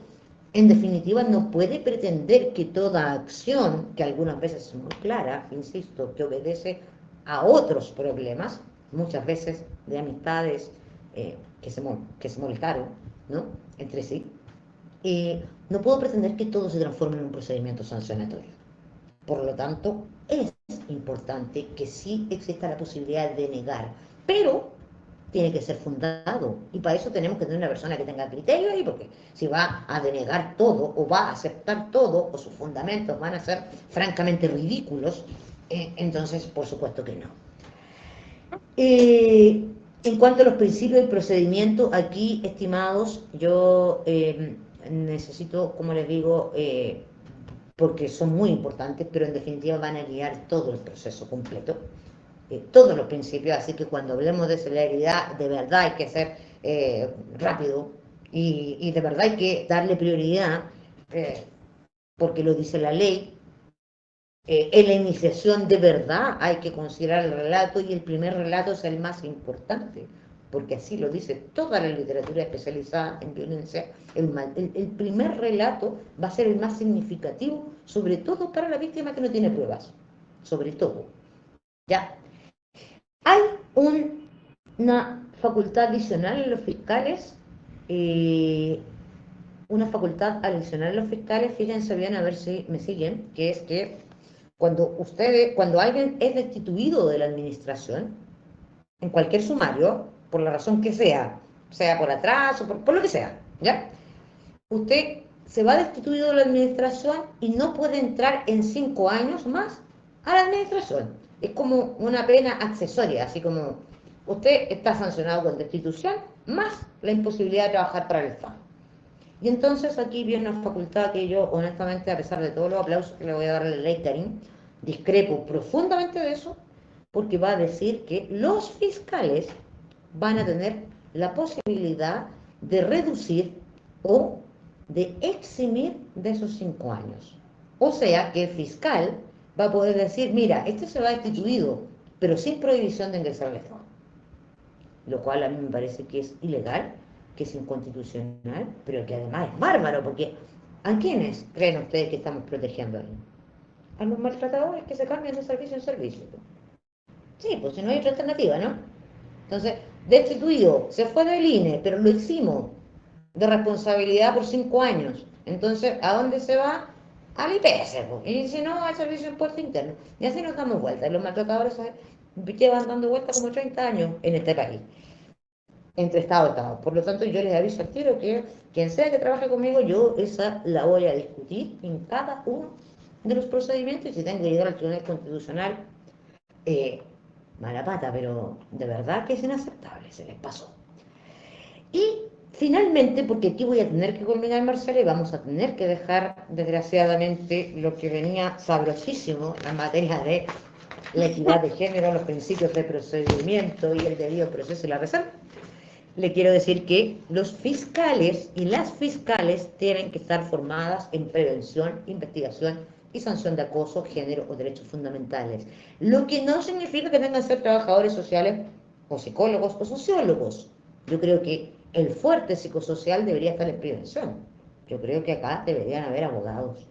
Speaker 2: en definitiva no puede pretender que toda acción, que algunas veces es muy clara, insisto, que obedece a otros problemas, muchas veces de amistades que se molestaron, ¿no?, entre sí, no puedo pretender que todo se transforme en un procedimiento sancionatorio. Por lo tanto, es importante que sí exista la posibilidad de negar, pero tiene que ser fundado, y para eso tenemos que tener una persona que tenga criterio ahí, porque si va a denegar todo o va a aceptar todo, o sus fundamentos van a ser francamente ridículos, entonces por supuesto que no. En cuanto a los principios del procedimiento, aquí, estimados, yo necesito, como les digo, porque son muy importantes, pero en definitiva van a guiar todo el proceso completo, todos los principios, así que cuando hablemos de celeridad, de verdad hay que ser rápido, y de verdad hay que darle prioridad, porque lo dice la ley. En la iniciación de verdad hay que considerar el relato, y el primer relato es el más importante, porque así lo dice toda la literatura especializada en violencia. El primer relato va a ser el más significativo, sobre todo para la víctima que no tiene pruebas, sobre todo. ¿Ya? Hay una facultad adicional en los fiscales, fíjense bien a ver si me siguen, que es que cuando alguien es destituido de la administración, en cualquier sumario, por la razón que sea por atraso, por lo que sea, ¿ya? Usted se va destituido de la administración y no puede entrar en 5 años más a la administración. Es como una pena accesoria, así como usted está sancionado con destitución, más la imposibilidad de trabajar para el Estado. Y entonces aquí viene una facultad que yo, honestamente, a pesar de todos los aplausos que le voy a dar a la ley Karim, discrepo profundamente de eso, porque va a decir que los fiscales van a tener la posibilidad de reducir o de eximir de esos 5 años. O sea que el fiscal va a poder decir, mira, este se va destituido, pero sin prohibición de ingresar al Estado. Lo cual a mí me parece que es ilegal, que es inconstitucional, pero que además es bárbaro, porque ¿a quiénes creen ustedes que estamos protegiendo ahí? A los maltratadores que se cambian de servicio en servicio. Sí, pues si no hay otra alternativa, ¿no? Entonces, destituido, se fue del INE, pero lo hicimos de responsabilidad por 5 años. Entonces, ¿a dónde se va? Al IPS, pues. Y si no, al Servicio de Impuesto Interno. Y así nos damos vuelta. Y los maltratadores llevan dando vuelta como 30 años en este país, entre Estado y Estado. Por lo tanto, yo les aviso al tiro que quien sea que trabaje conmigo, yo esa la voy a discutir en cada uno de los procedimientos y si tengo que llegar al Tribunal Constitucional, mala pata, pero de verdad que es inaceptable, se les pasó. Y finalmente, porque aquí voy a tener que culminar, Marcela, y vamos a tener que dejar, desgraciadamente, lo que venía sabrosísimo, la materia de la equidad de género, los principios de procedimiento y el debido proceso y la reserva. Le quiero decir que los fiscales y las fiscales tienen que estar formadas en prevención, investigación y sanción de acoso, género o derechos fundamentales. Lo que no significa que tengan que ser trabajadores sociales o psicólogos o sociólogos. Yo creo que el fuerte psicosocial debería estar en prevención. Yo creo que acá deberían haber abogados.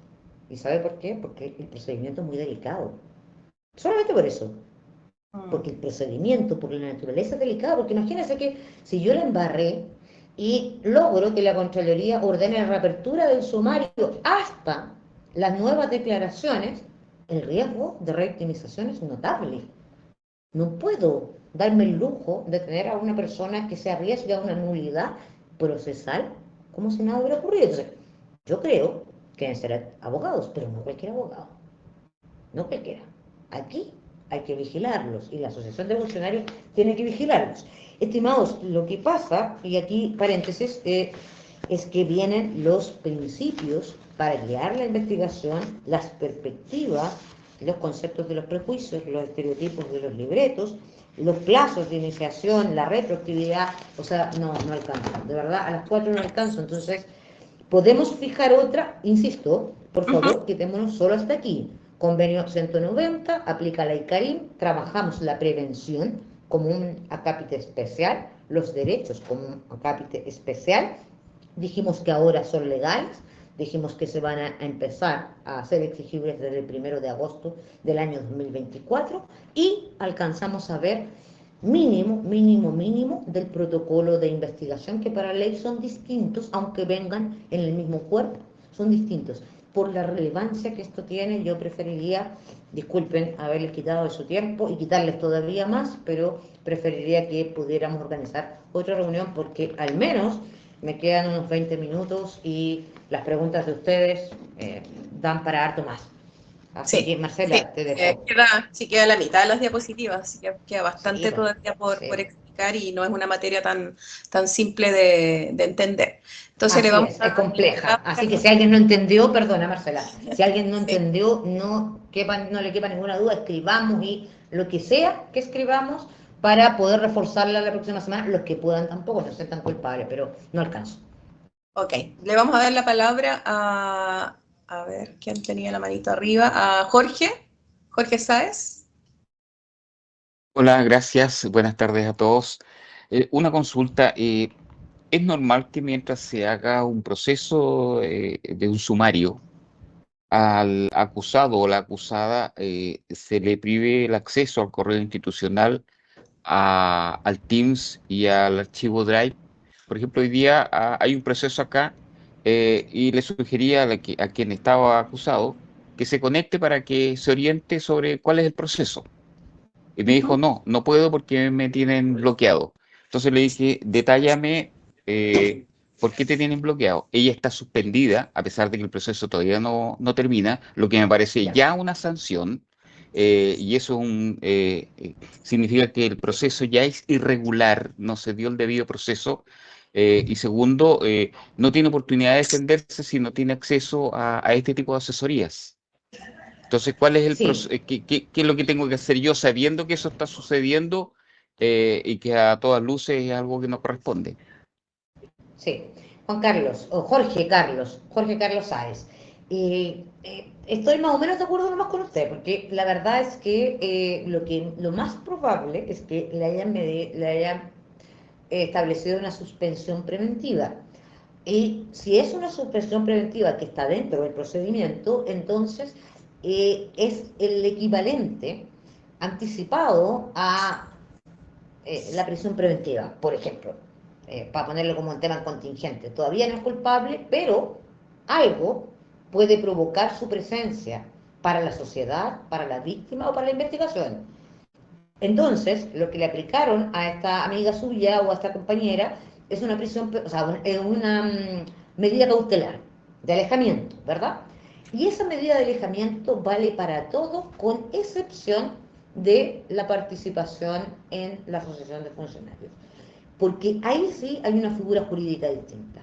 Speaker 2: ¿Y sabe por qué? Porque el procedimiento es muy delicado. Solamente por eso. Porque el procedimiento, por la naturaleza es delicado, porque imagínense que si yo la embarré y logro que la Contraloría ordene la reapertura del sumario hasta las nuevas declaraciones, el riesgo de revictimización es notable. No puedo darme el lujo de tener a una persona que se arriesgue a una nulidad procesal como si nada hubiera ocurrido. Entonces, yo creo que deben ser abogados, pero no cualquier abogado. No cualquiera. Aquí hay que vigilarlos y la Asociación de Funcionarios tiene que vigilarlos. Estimados, lo que pasa, y aquí paréntesis, es que vienen los principios para guiar la investigación, las perspectivas, los conceptos de los prejuicios, los estereotipos de los libretos, los plazos de iniciación, la retroactividad, o sea, no alcanzo. De verdad, a las 4 no alcanzo, entonces podemos fijar otra, insisto, por favor, quedémonos solo hasta aquí. Convenio 190, aplica la ICARIM, trabajamos la prevención como un acápite especial, los derechos como un acápite especial, dijimos que ahora son legales, dijimos que se van a empezar a ser exigibles desde el 1 de agosto del año 2024 y alcanzamos a ver mínimo del protocolo de investigación, que para la ley son distintos, aunque vengan en el mismo cuerpo, son distintos. Por la relevancia que esto tiene, yo preferiría, disculpen haberles quitado de su tiempo y quitarles todavía más, pero preferiría que pudiéramos organizar otra reunión porque al menos me quedan unos 20 minutos y las preguntas de ustedes dan para harto más. Así que, Marcela, te dejo.
Speaker 1: Queda la mitad de las diapositivas, así que queda bastante
Speaker 2: Sí,
Speaker 1: todavía por
Speaker 2: sí.
Speaker 1: explicar y no es una materia tan simple de entender. Entonces le
Speaker 2: Así
Speaker 1: vamos
Speaker 2: es
Speaker 1: a dar
Speaker 2: compleja.
Speaker 1: la
Speaker 2: Así que si alguien no entendió, perdona Marcela, si alguien no
Speaker 1: sí,
Speaker 2: entendió, no le quepa ninguna duda, escribamos y lo que sea que escribamos para poder reforzarla la próxima semana, los que puedan tampoco, no sean tan culpables, pero no alcanzo.
Speaker 1: ok, le vamos a dar la palabra a ver, ¿quién tenía la manito arriba? A Jorge Sáez.
Speaker 3: Hola, gracias. Buenas tardes a todos. Una consulta. ¿Es normal que mientras se haga un proceso de un sumario al acusado o la acusada se le prive el acceso al correo institucional, al Teams y al archivo Drive? Por ejemplo, hoy día hay un proceso acá y le sugería a quien estaba acusado que se conecte para que se oriente sobre cuál es el proceso. Y me dijo, no puedo porque me tienen bloqueado. Entonces le dije, detállame por qué te tienen bloqueado. Ella está suspendida, a pesar de que el proceso todavía no termina, lo que me parece
Speaker 2: Ya.
Speaker 3: ya una sanción, y eso significa que el proceso ya es irregular, no se dio el debido proceso. Y segundo, no tiene oportunidad de defenderse si no tiene acceso a este tipo de asesorías. Entonces, ¿cuál es el
Speaker 2: Sí,
Speaker 3: qué es lo que tengo que hacer yo sabiendo que eso está sucediendo? y que a todas luces es algo que no corresponde.
Speaker 2: Sí, Juan Carlos, o Jorge Carlos Sáez. Estoy más o menos de acuerdo nomás con usted, porque la verdad es que lo más probable es que le hayan establecido una suspensión preventiva. Y si es una suspensión preventiva que está dentro del procedimiento, entonces es el equivalente anticipado a la prisión preventiva, por ejemplo, para ponerlo como un tema contingente. Todavía no es culpable, pero algo puede provocar su presencia para la sociedad, para la víctima o para la investigación. Entonces, lo que le aplicaron a esta amiga suya o a esta compañera es una prisión, o sea, una medida cautelar de alejamiento, ¿verdad? Y esa medida de alejamiento vale para todo, con excepción de la participación en la asociación de funcionarios. Porque ahí sí hay una figura jurídica distinta.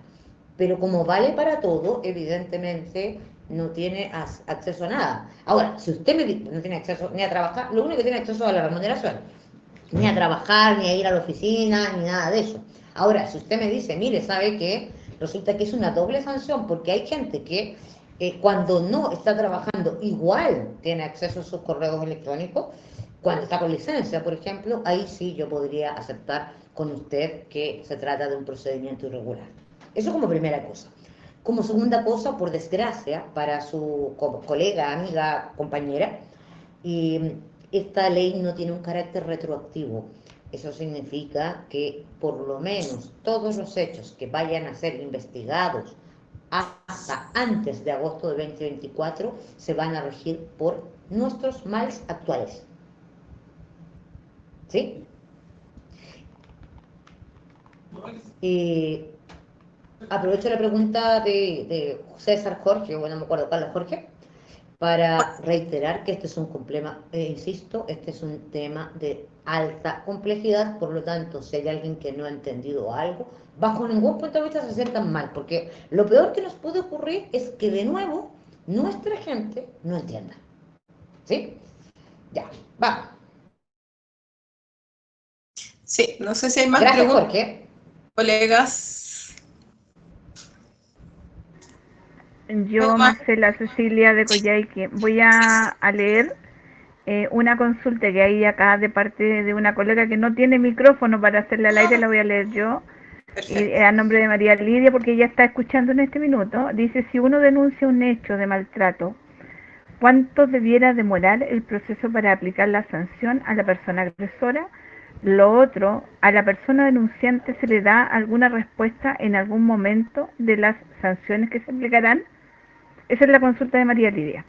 Speaker 2: Pero como vale para todo, evidentemente no tiene acceso a nada. Ahora, si usted no tiene acceso ni a trabajar, lo único que tiene acceso es a la remuneración, ni a trabajar, ni a ir a la oficina, ni nada de eso. Ahora, si usted me dice, mire, ¿sabe qué? Resulta que es una doble sanción, porque hay gente que cuando no está trabajando igual tiene acceso a sus correos electrónicos, cuando está con licencia, por ejemplo, ahí sí yo podría aceptar con usted que se trata de un procedimiento irregular. Eso como primera cosa. Como segunda cosa, por desgracia, para su colega, amiga, compañera, y esta ley no tiene un carácter retroactivo. Eso significa que por lo menos todos los hechos que vayan a ser investigados hasta antes de agosto de 2024 se van a regir por nuestros males actuales. ¿Sí? Y aprovecho la pregunta de César Jorge, bueno, no me acuerdo cuál es Jorge, para reiterar que este es un problema, insisto, este es un tema de alta complejidad, por lo tanto, si hay alguien que no ha entendido algo, bajo ningún punto de vista se sientan mal, porque lo peor que nos puede ocurrir es que de nuevo nuestra gente no entienda. ¿Sí? Ya, vamos.
Speaker 1: Sí, no sé si hay más
Speaker 2: Gracias,
Speaker 1: preguntas,
Speaker 2: Jorge.
Speaker 1: colegas. No
Speaker 4: Yo,
Speaker 1: más.
Speaker 4: Marcela Cecilia de Coyhaique, voy a leer una consulta que hay acá de parte de una colega que no tiene micrófono para hacerle al aire, la voy a leer yo, y
Speaker 1: Perfecto.
Speaker 4: a nombre de María Lidia, porque ella está escuchando en este minuto. Dice, si uno denuncia un hecho de maltrato, ¿cuánto debiera demorar el proceso para aplicar la sanción a la persona agresora? Lo otro, ¿a la persona denunciante se le da alguna respuesta en algún momento de las sanciones que se aplicarán? Esa es la consulta de María Lidia.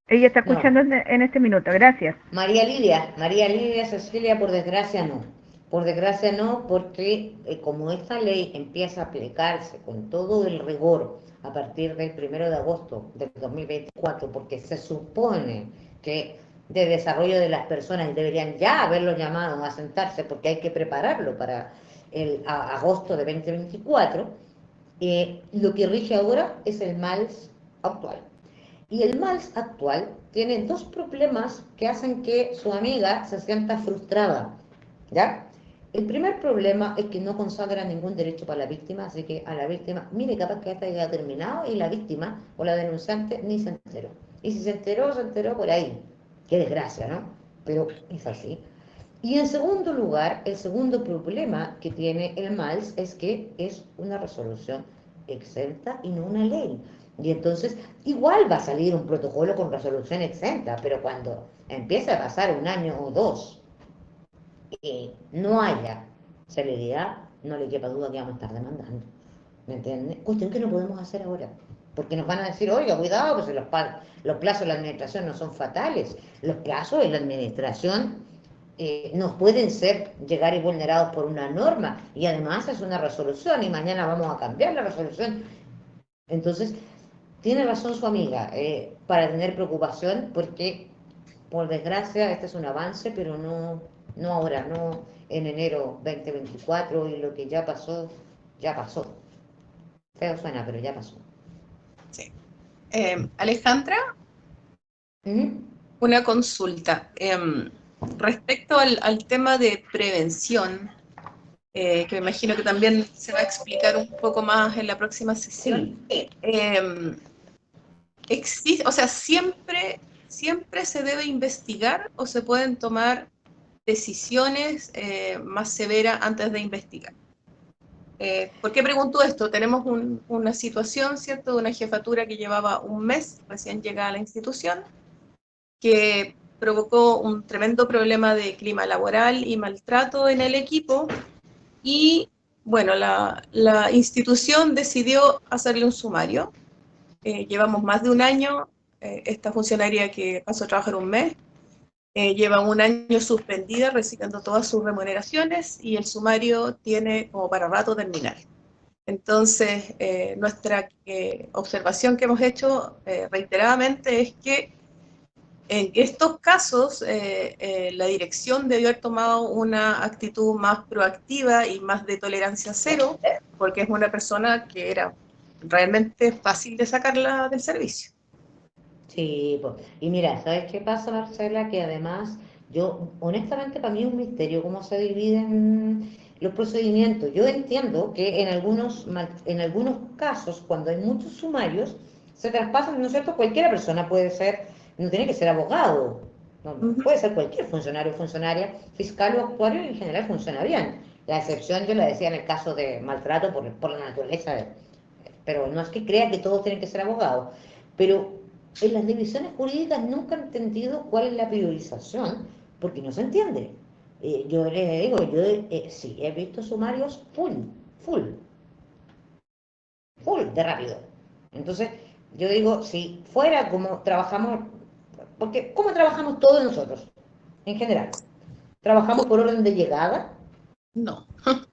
Speaker 4: Ella está escuchando
Speaker 2: No.
Speaker 4: en este minuto. Gracias.
Speaker 2: María Lidia Cecilia, por desgracia no. Por desgracia no, porque como esta ley empieza a aplicarse con todo el rigor a partir del 1 de agosto del 2024, porque se supone que de desarrollo de las personas deberían ya haberlo llamado a sentarse porque hay que prepararlo para el agosto de 2024, lo que rige ahora es el MALS actual. Y el MALS actual tiene dos problemas que hacen que su amiga se sienta frustrada, ¿ya? El primer problema es que no consagra ningún derecho para la víctima, así que a la víctima, mire, capaz que esta ya terminado y la víctima o la denunciante ni se enteró. Y si se enteró por ahí. Qué desgracia, ¿no? Pero es así. Y en segundo lugar, el segundo problema que tiene el MALS es que es una resolución exenta y no una ley. Y entonces, igual va a salir un protocolo con resolución exenta, pero cuando empiece a pasar un año o dos y no haya celeridad, no le quepa duda que vamos a estar demandando. ¿Me entiendes? Cuestión que no podemos hacer ahora. Porque nos van a decir, oiga, cuidado, pues los plazos de la administración no son fatales. Los plazos de la administración no pueden ser llegar y vulnerados por una norma. Y además es una resolución y mañana vamos a cambiar la resolución. Entonces, tiene razón su amiga para tener preocupación porque, por desgracia, este es un avance, pero no ahora, no en enero 2024 y lo que ya pasó, ya pasó. Feo suena, pero ya pasó.
Speaker 1: Sí. Alejandra,
Speaker 2: ¿Mm?
Speaker 1: una consulta. Respecto al tema de prevención, que me imagino que también se va a explicar un poco más en la próxima sesión, existe, o sea, siempre se debe investigar o se pueden tomar decisiones más severas antes de investigar. ¿Por qué pregunto esto? Tenemos una situación, ¿cierto?, de una jefatura que llevaba un mes recién llegada a la institución, que provocó un tremendo problema de clima laboral y maltrato en el equipo, y bueno, la institución decidió hacerle un sumario. Llevamos más de un año, esta funcionaria que pasó a trabajar un mes, lleva un año suspendida recibiendo todas sus remuneraciones, y el sumario tiene como para rato terminar. Entonces, nuestra observación que hemos hecho reiteradamente es que en estos casos la dirección debió haber tomado una actitud más proactiva y más de tolerancia cero, porque es una persona que era realmente fácil de sacarla del servicio.
Speaker 2: Sí, pues. Y mira, ¿sabes qué pasa, Marcela? Que además, yo, honestamente, para mí es un misterio cómo se dividen los procedimientos. Yo entiendo que en algunos casos, cuando hay muchos sumarios, se traspasan, ¿no es cierto? Cualquiera persona puede ser, no tiene que ser abogado, no, puede ser cualquier funcionario o funcionaria, fiscal o actuario, y en general funciona bien. La excepción, yo la decía en el caso de maltrato por la naturaleza, pero no es que crea que todos tienen que ser abogados. Pero en las divisiones jurídicas nunca he entendido cuál es la priorización, porque no se entiende. Yo les digo, sí, he visto sumarios full, full de rápido. Entonces, yo digo, si fuera como trabajamos, porque ¿cómo trabajamos todos nosotros, en general? ¿Trabajamos por orden de llegada,
Speaker 1: No.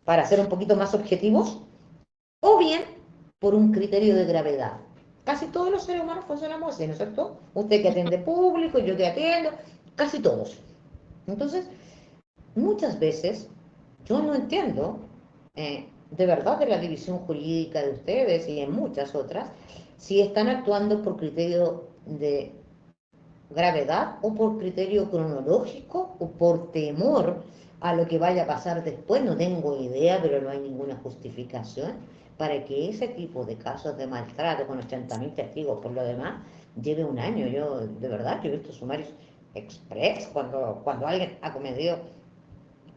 Speaker 2: para ser un poquito más objetivos? O bien por un criterio de gravedad. Casi todos los seres humanos funcionamos así, ¿no es cierto? Usted que atiende público, yo que atiendo, casi todos. Entonces, muchas veces yo no entiendo de verdad de la división jurídica de ustedes y en muchas otras, si están actuando por criterio de gravedad o por criterio cronológico o por temor a lo que vaya a pasar después. No tengo idea, pero no hay ninguna justificación para que ese tipo de casos de maltrato con 80.000 testigos por lo demás lleve un año. Yo, de verdad, yo he visto sumarios express cuando alguien ha cometido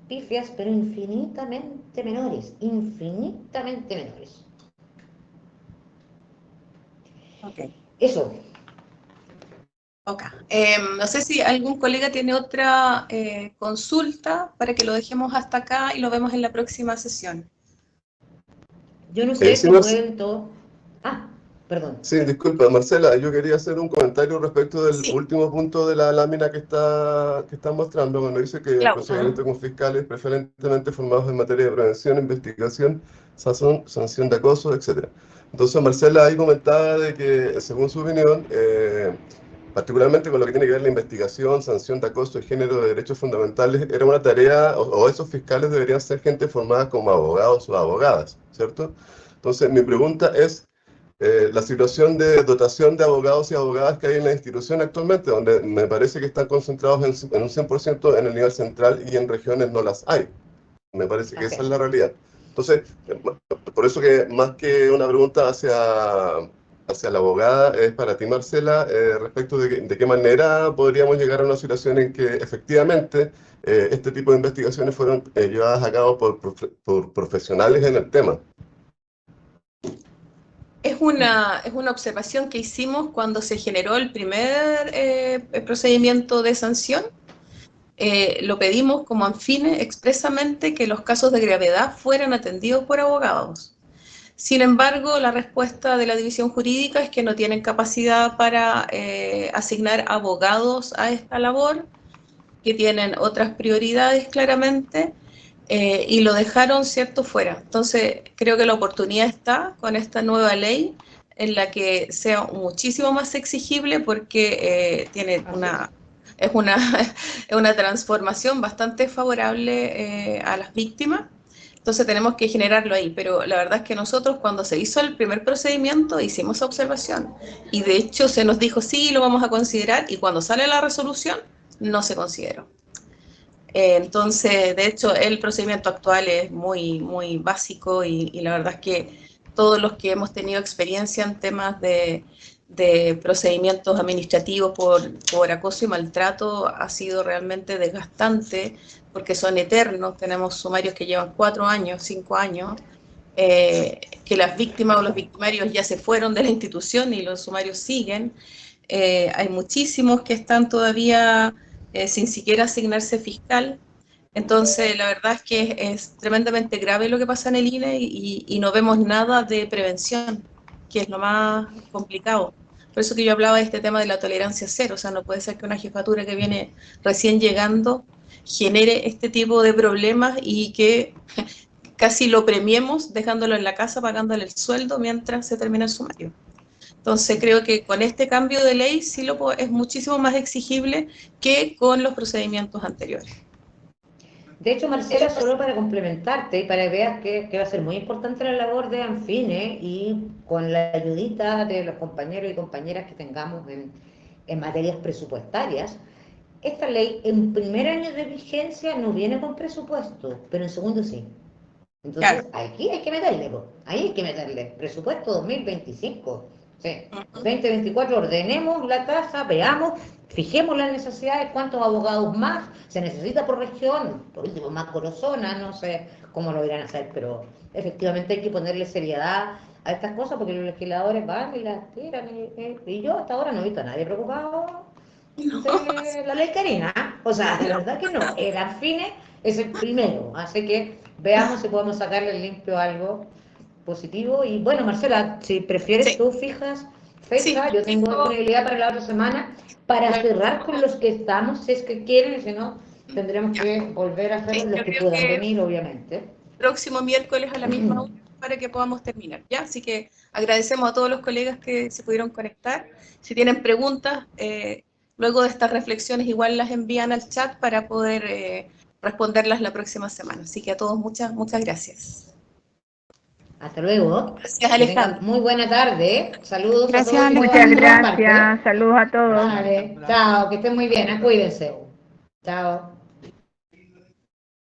Speaker 2: pifias, pero infinitamente menores, infinitamente menores.
Speaker 1: Okay.
Speaker 2: Eso.
Speaker 1: Okay. No sé si algún colega tiene otra consulta para que lo dejemos hasta acá y lo vemos en la próxima sesión.
Speaker 2: Yo no sé
Speaker 5: Sí,
Speaker 2: si pueden todos... Ah, perdón.
Speaker 5: sí, disculpa, Marcela, yo quería hacer un comentario respecto del
Speaker 1: Sí,
Speaker 5: último punto de la lámina que está mostrando, cuando dice que el
Speaker 1: Clau.
Speaker 5: procedimiento con fiscales preferentemente formados en materia de prevención, investigación, sanción de acoso, etc. Entonces, Marcela ahí comentaba de que, según su opinión, particularmente con lo que tiene que ver la investigación, sanción de acoso y género de derechos fundamentales, era una tarea, o esos fiscales deberían ser gente formada como abogados o abogadas, ¿cierto? Entonces, mi pregunta es, la situación de dotación de abogados y abogadas que hay en la institución actualmente, donde me parece que están concentrados en un 100% en el nivel central y en regiones no las hay. Me parece que esa es la realidad. Entonces, por eso que más que una pregunta hacia la abogada, es para ti, Marcela, respecto de qué manera podríamos llegar a una situación en que efectivamente este tipo de investigaciones fueron llevadas a cabo por profesionales en el tema.
Speaker 1: Es una observación que hicimos cuando se generó el primer procedimiento de sanción. Lo pedimos como afines expresamente que los casos de gravedad fueran atendidos por abogados. Sin embargo, la respuesta de la división jurídica es que no tienen capacidad para asignar abogados a esta labor, que tienen otras prioridades claramente, y lo dejaron, ¿cierto?, fuera. Entonces, creo que la oportunidad está con esta nueva ley en la que sea muchísimo más exigible, porque tiene es una transformación bastante favorable a las víctimas. Entonces tenemos que generarlo ahí, pero la verdad es que nosotros cuando se hizo el primer procedimiento hicimos esa observación, y de hecho se nos dijo sí, lo vamos a considerar, y cuando sale la resolución no se consideró. Entonces, de hecho, el procedimiento actual es muy, muy básico y la verdad es que todos los que hemos tenido experiencia en temas de procedimientos administrativos por acoso y maltrato ha sido realmente desgastante porque son eternos. Tenemos sumarios que llevan 4 años, 5 años, que las víctimas o los victimarios ya se fueron de la institución y los sumarios siguen. Hay muchísimos que están todavía sin siquiera asignarse fiscal. Entonces, la verdad es que es tremendamente grave lo que pasa en el INE y no vemos nada de prevención, que es lo más complicado. Por eso que yo hablaba de este tema de la tolerancia cero. O sea, no puede ser que una jefatura que viene recién llegando genere este tipo de problemas y que casi lo premiemos dejándolo en la casa, pagándole el sueldo mientras se termina el sumario. Entonces creo que con este cambio de ley sí es muchísimo más exigible que con los procedimientos anteriores.
Speaker 2: De hecho, Marcela, solo para complementarte y para que veas que va a ser muy importante la labor de ANFINE y con la ayudita de los compañeros y compañeras que tengamos en materias presupuestarias, esta ley en primer año de vigencia no viene con presupuesto, pero en segundo sí. Entonces,
Speaker 1: Claro.
Speaker 2: aquí hay que meterle, ahí hay que meterle, presupuesto 2025. Sí. 2024, ordenemos la tasa, veamos, fijemos las necesidades, cuántos abogados más se necesita por región, por último, más Corozona, no sé cómo lo irán a hacer, pero efectivamente hay que ponerle seriedad a estas cosas porque los legisladores van y las tiran. Y yo hasta ahora no he visto a nadie preocupado de la ley Karina. O sea, de verdad que no. El ANFINE es el primero, así que veamos si podemos sacarle limpio algo positivo. Y bueno, Marcela, si prefieres,
Speaker 1: Sí,
Speaker 2: tú fijas
Speaker 1: sí,
Speaker 2: fecha, yo tengo disponibilidad para la otra semana para cerrar con los que estamos, si es que quieren, y si no, tendremos que volver a hacerlo
Speaker 1: sí,
Speaker 2: los
Speaker 1: yo
Speaker 2: que
Speaker 1: creo
Speaker 2: puedan
Speaker 1: que
Speaker 2: venir, obviamente.
Speaker 1: próximo miércoles a la misma hora para que podamos terminar, ¿ya? Así que agradecemos a todos los colegas que se pudieron conectar. Si tienen preguntas, luego de estas reflexiones igual las envían al chat para poder responderlas la próxima semana. Así que a todos muchas, muchas gracias.
Speaker 2: Hasta luego.
Speaker 1: Gracias,
Speaker 2: Que tengan
Speaker 1: Alejandro.
Speaker 2: muy buena tarde. Saludos a
Speaker 6: Gracias,
Speaker 2: todos y todas
Speaker 4: Muchas
Speaker 2: de
Speaker 6: Alejandra.
Speaker 2: todas partes.
Speaker 4: gracias. Saludos a todos.
Speaker 2: Vale, chao, que estén muy bien, cuídense. Chao.